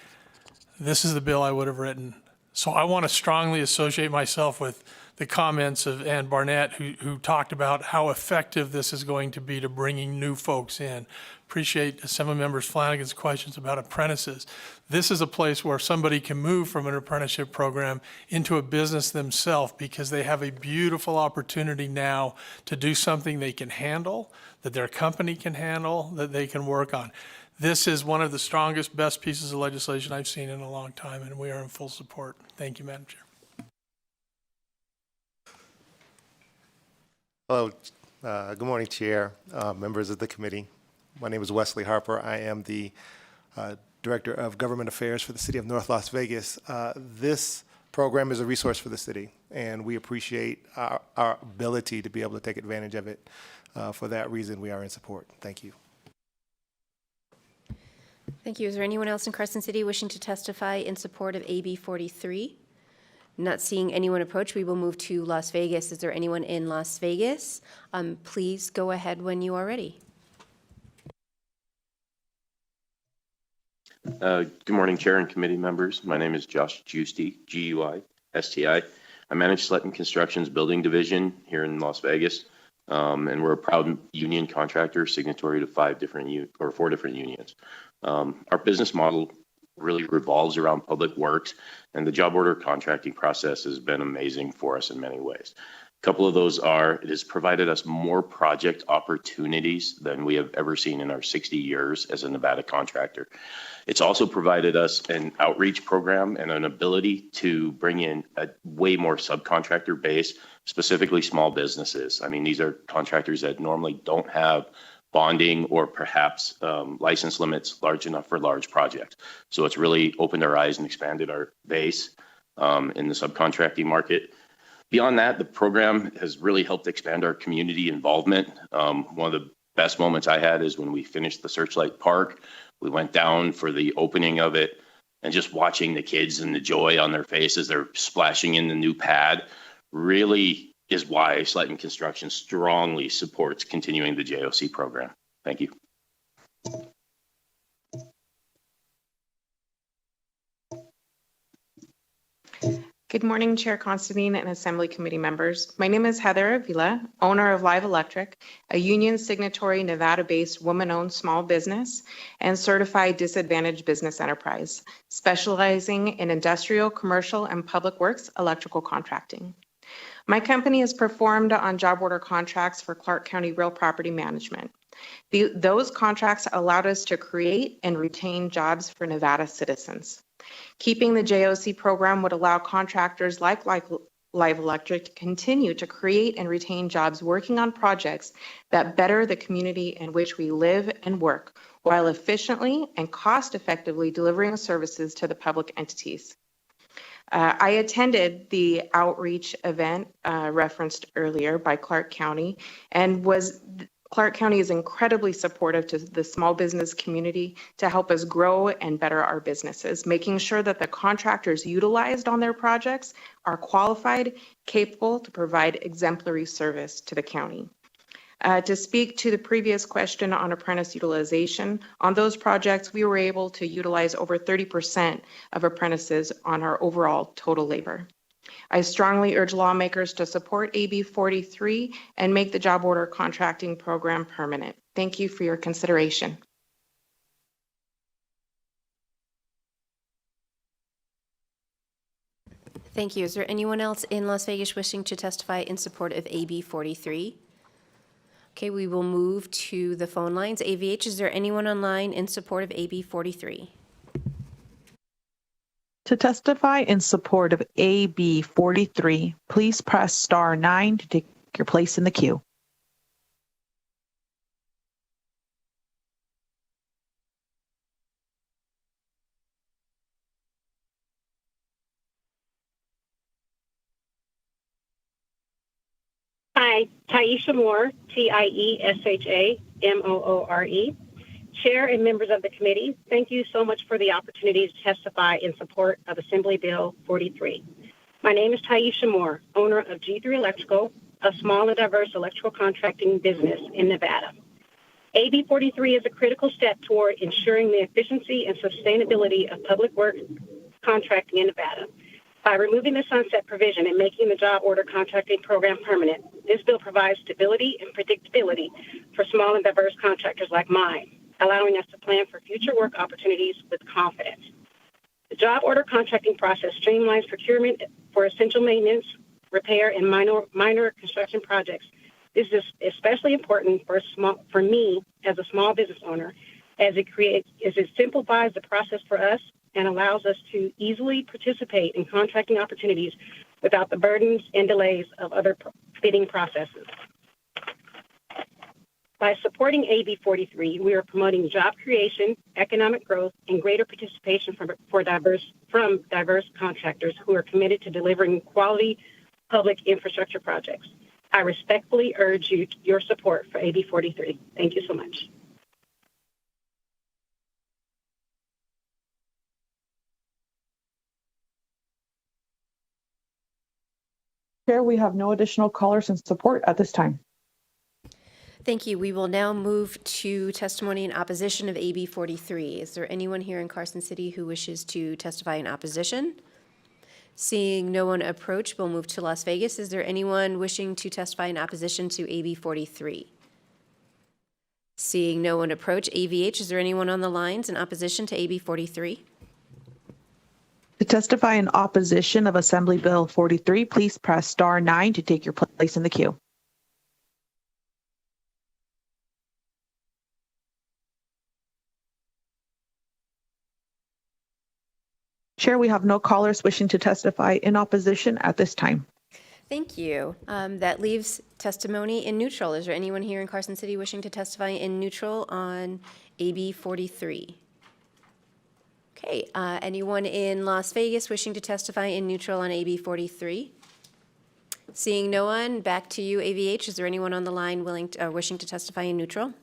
this is the bill I would have written. So I want to strongly associate myself with the comments of Ann Barnett, who talked about how effective this is going to be to bringing new folks in. Appreciate Assemblymember Flanagan's questions about apprentices. This is a place where somebody can move from an apprenticeship program into a business themselves because they have a beautiful opportunity now to do something they can handle, that their company can handle, that they can work on. This is one of the strongest, best pieces of legislation I've seen in a long time, and we are in full support. Thank you, Madam Chair. Hello, good morning, Chair, members of the committee. My name is Wesley Harper. I am the Director of Government Affairs for the City of North Las Vegas. This program is a resource for the city, and we appreciate our ability to be able to take advantage of it. For that reason, we are in support. Thank you. Thank you. Is there anyone else in Carson City wishing to testify in support of AB 43? Not seeing anyone approach, we will move to Las Vegas. Is there anyone in Las Vegas? Please go ahead when you are ready. Good morning, Chair and committee members. My name is Josh Giusti, G-U-I-S-T-I. I manage Sletton Construction's building division here in Las Vegas, and we're a proud union contractor, signatory to 4 different unions. Our business model really revolves around public works, and the job order contracting process has been amazing for us in many ways. A couple of those are, it has provided us more project opportunities than we have ever seen in our 60 years as a Nevada contractor. It's also provided us an outreach program and an ability to bring in a way more subcontractor base, specifically small businesses. I mean, these are contractors that normally don't have bonding or perhaps license limits large enough for large projects. So it's really opened our eyes and expanded our base in the subcontracting market. Beyond that, the program has really helped expand our community involvement. One of the best moments I had is when we finished the Searchlight Park. We went down for the opening of it, and just watching the kids and the joy on their faces, they're splashing in the new pad, really is why Sletton Construction strongly supports continuing the JOC program. Thank you. Good morning, Chair Constantine and Assembly Committee members. My name is Heather Avila, owner of Live Electric, a union signatory Nevada-based woman-owned small business and certified disadvantaged business enterprise, specializing in industrial, commercial, and public works electrical contracting. My company has performed on job order contracts for Clark County Real Property Management. Those contracts allowed us to create and retain jobs for Nevada citizens. Keeping the JOC program would allow contractors like Live Electric to continue to create and retain jobs working on projects that better the community in which we live and work, while efficiently and cost-effectively delivering services to the public entities. I attended the outreach event referenced earlier by Clark County, and Clark County is incredibly supportive to the small business community to help us grow and better our businesses, making sure that the contractors utilized on their projects are qualified, capable to provide exemplary service to the county. To speak to the previous question on apprentice utilization, on those projects, we were able to utilize over 30% of apprentices on our overall total labor. I strongly urge lawmakers to support AB 43 and make the job order contracting program permanent. Thank you for your consideration. Thank you. Is there anyone else in Las Vegas wishing to testify in support of AB 43? Okay, we will move to the phone lines. AVH, is there anyone online in support of AB 43? To testify in support of AB 43, please press star 9 to take your place in the queue. Hi, Taisha Moore, Tieshamoore, Chair and members of the committee. Thank you so much for the opportunity to testify in support of Assembly Bill 43. My name is Taisha Moore, owner of G3 Electrical, a small and diverse electrical contracting business in Nevada. AB 43 is a critical step toward ensuring the efficiency and sustainability of public work contracting in Nevada. By removing the sunset provision and making the job order contracting program permanent, this bill provides stability and predictability for small and diverse contractors like mine, allowing us to plan for future work opportunities with confidence. The job order contracting process streamlines procurement for essential maintenance, repair, and minor construction projects. This is especially important for me as a small business owner, as it simplifies the process for us and allows us to easily participate in contracting opportunities without the burdens and delays of other bidding processes. By supporting AB 43, we are promoting job creation, economic growth, and greater participation from diverse contractors who are committed to delivering quality public infrastructure projects. I respectfully urge your support for AB 43. Thank you so much. Chair, we have no additional callers in support at this time. Thank you. We will now move to testimony in opposition of AB 43. Is there anyone here in Carson City who wishes to testify in opposition? Seeing no one approach, we'll move to Las Vegas. Is there anyone wishing to testify in opposition to AB 43? Seeing no one approach, AVH, is there anyone on the lines in opposition to AB 43? To testify in opposition of Assembly Bill 43, please press star 9 to take your place in the queue. Chair, we have no callers wishing to testify in opposition at this time. Thank you. That leaves testimony in neutral. Is there anyone here in Carson City wishing to testify in neutral on AB 43? Okay, anyone in Las Vegas wishing to testify in neutral on AB 43? Seeing no one, back to you, AVH. Is there anyone on the line wishing to testify in neutral?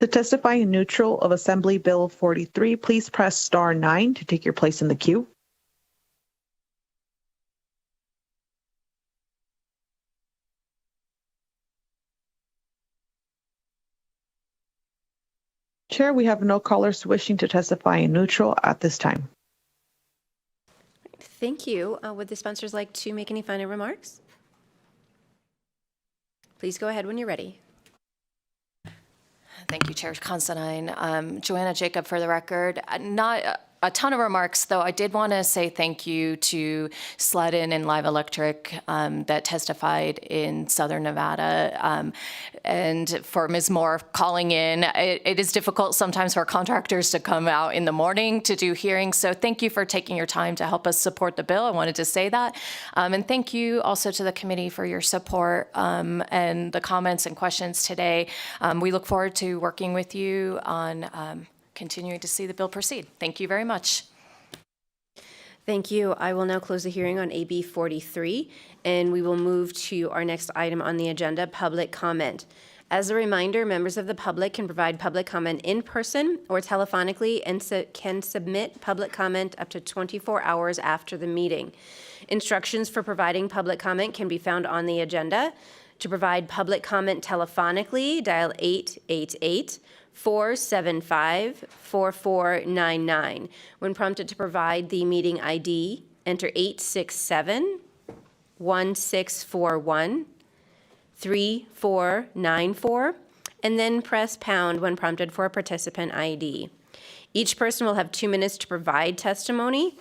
To testify in neutral of Assembly Bill 43, please press star 9 to take your place in the queue. Chair, we have no callers wishing to testify in neutral at this time. Thank you. Would the sponsors like to make any final remarks? Please go ahead when you're ready. Thank you, Chair Considine. Joanna Jacob for the record. Not a ton of remarks, though I did want to say thank you to Sledden and Live Electric that testified in Southern Nevada, and for Ms. Moore calling in. It is difficult sometimes for contractors to come out in the morning to do hearings, so thank you for taking your time to help us support the bill. I wanted to say that. And thank you also to the committee for your support and the comments and questions today. We look forward to working with you on continuing to see the bill proceed. Thank you very much. Thank you. I will now close the hearing on AB 43, and we will move to our next item on the agenda, public comment. As a reminder, members of the public can provide public comment in person or telephonically and can submit public comment up to 24 hours after the meeting. Instructions for providing public comment can be found on the agenda. To provide public comment telephonically, dial 888-475-4499. When prompted to provide the meeting ID, enter 867-1641-3494, and then press pound when prompted for a participant ID. Each person will have 2 minutes to provide testimony,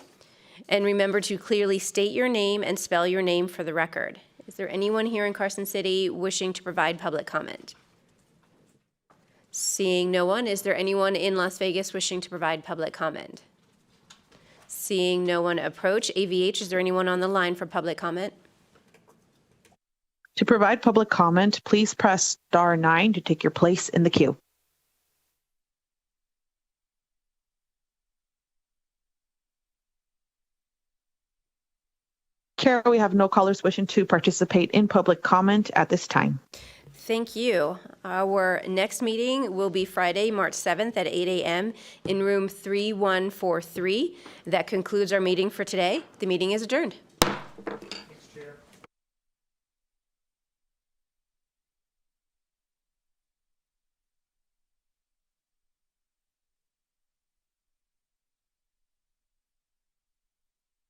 and remember to clearly state your name and spell your name for the record. Is there anyone here in Carson City wishing to provide public comment? Seeing no one, is there anyone in Las Vegas wishing to provide public comment? Seeing no one approach, AVH, is there anyone on the line for public comment? To provide public comment, please press *9 to take your place in the queue. Chair, we have no callers wishing to participate in public comment at this time. Thank you. Our next meeting will be Friday, March 7th at 8 a.m. in room 3143. That concludes our meeting for today. The meeting is adjourned. Thanks, Chair.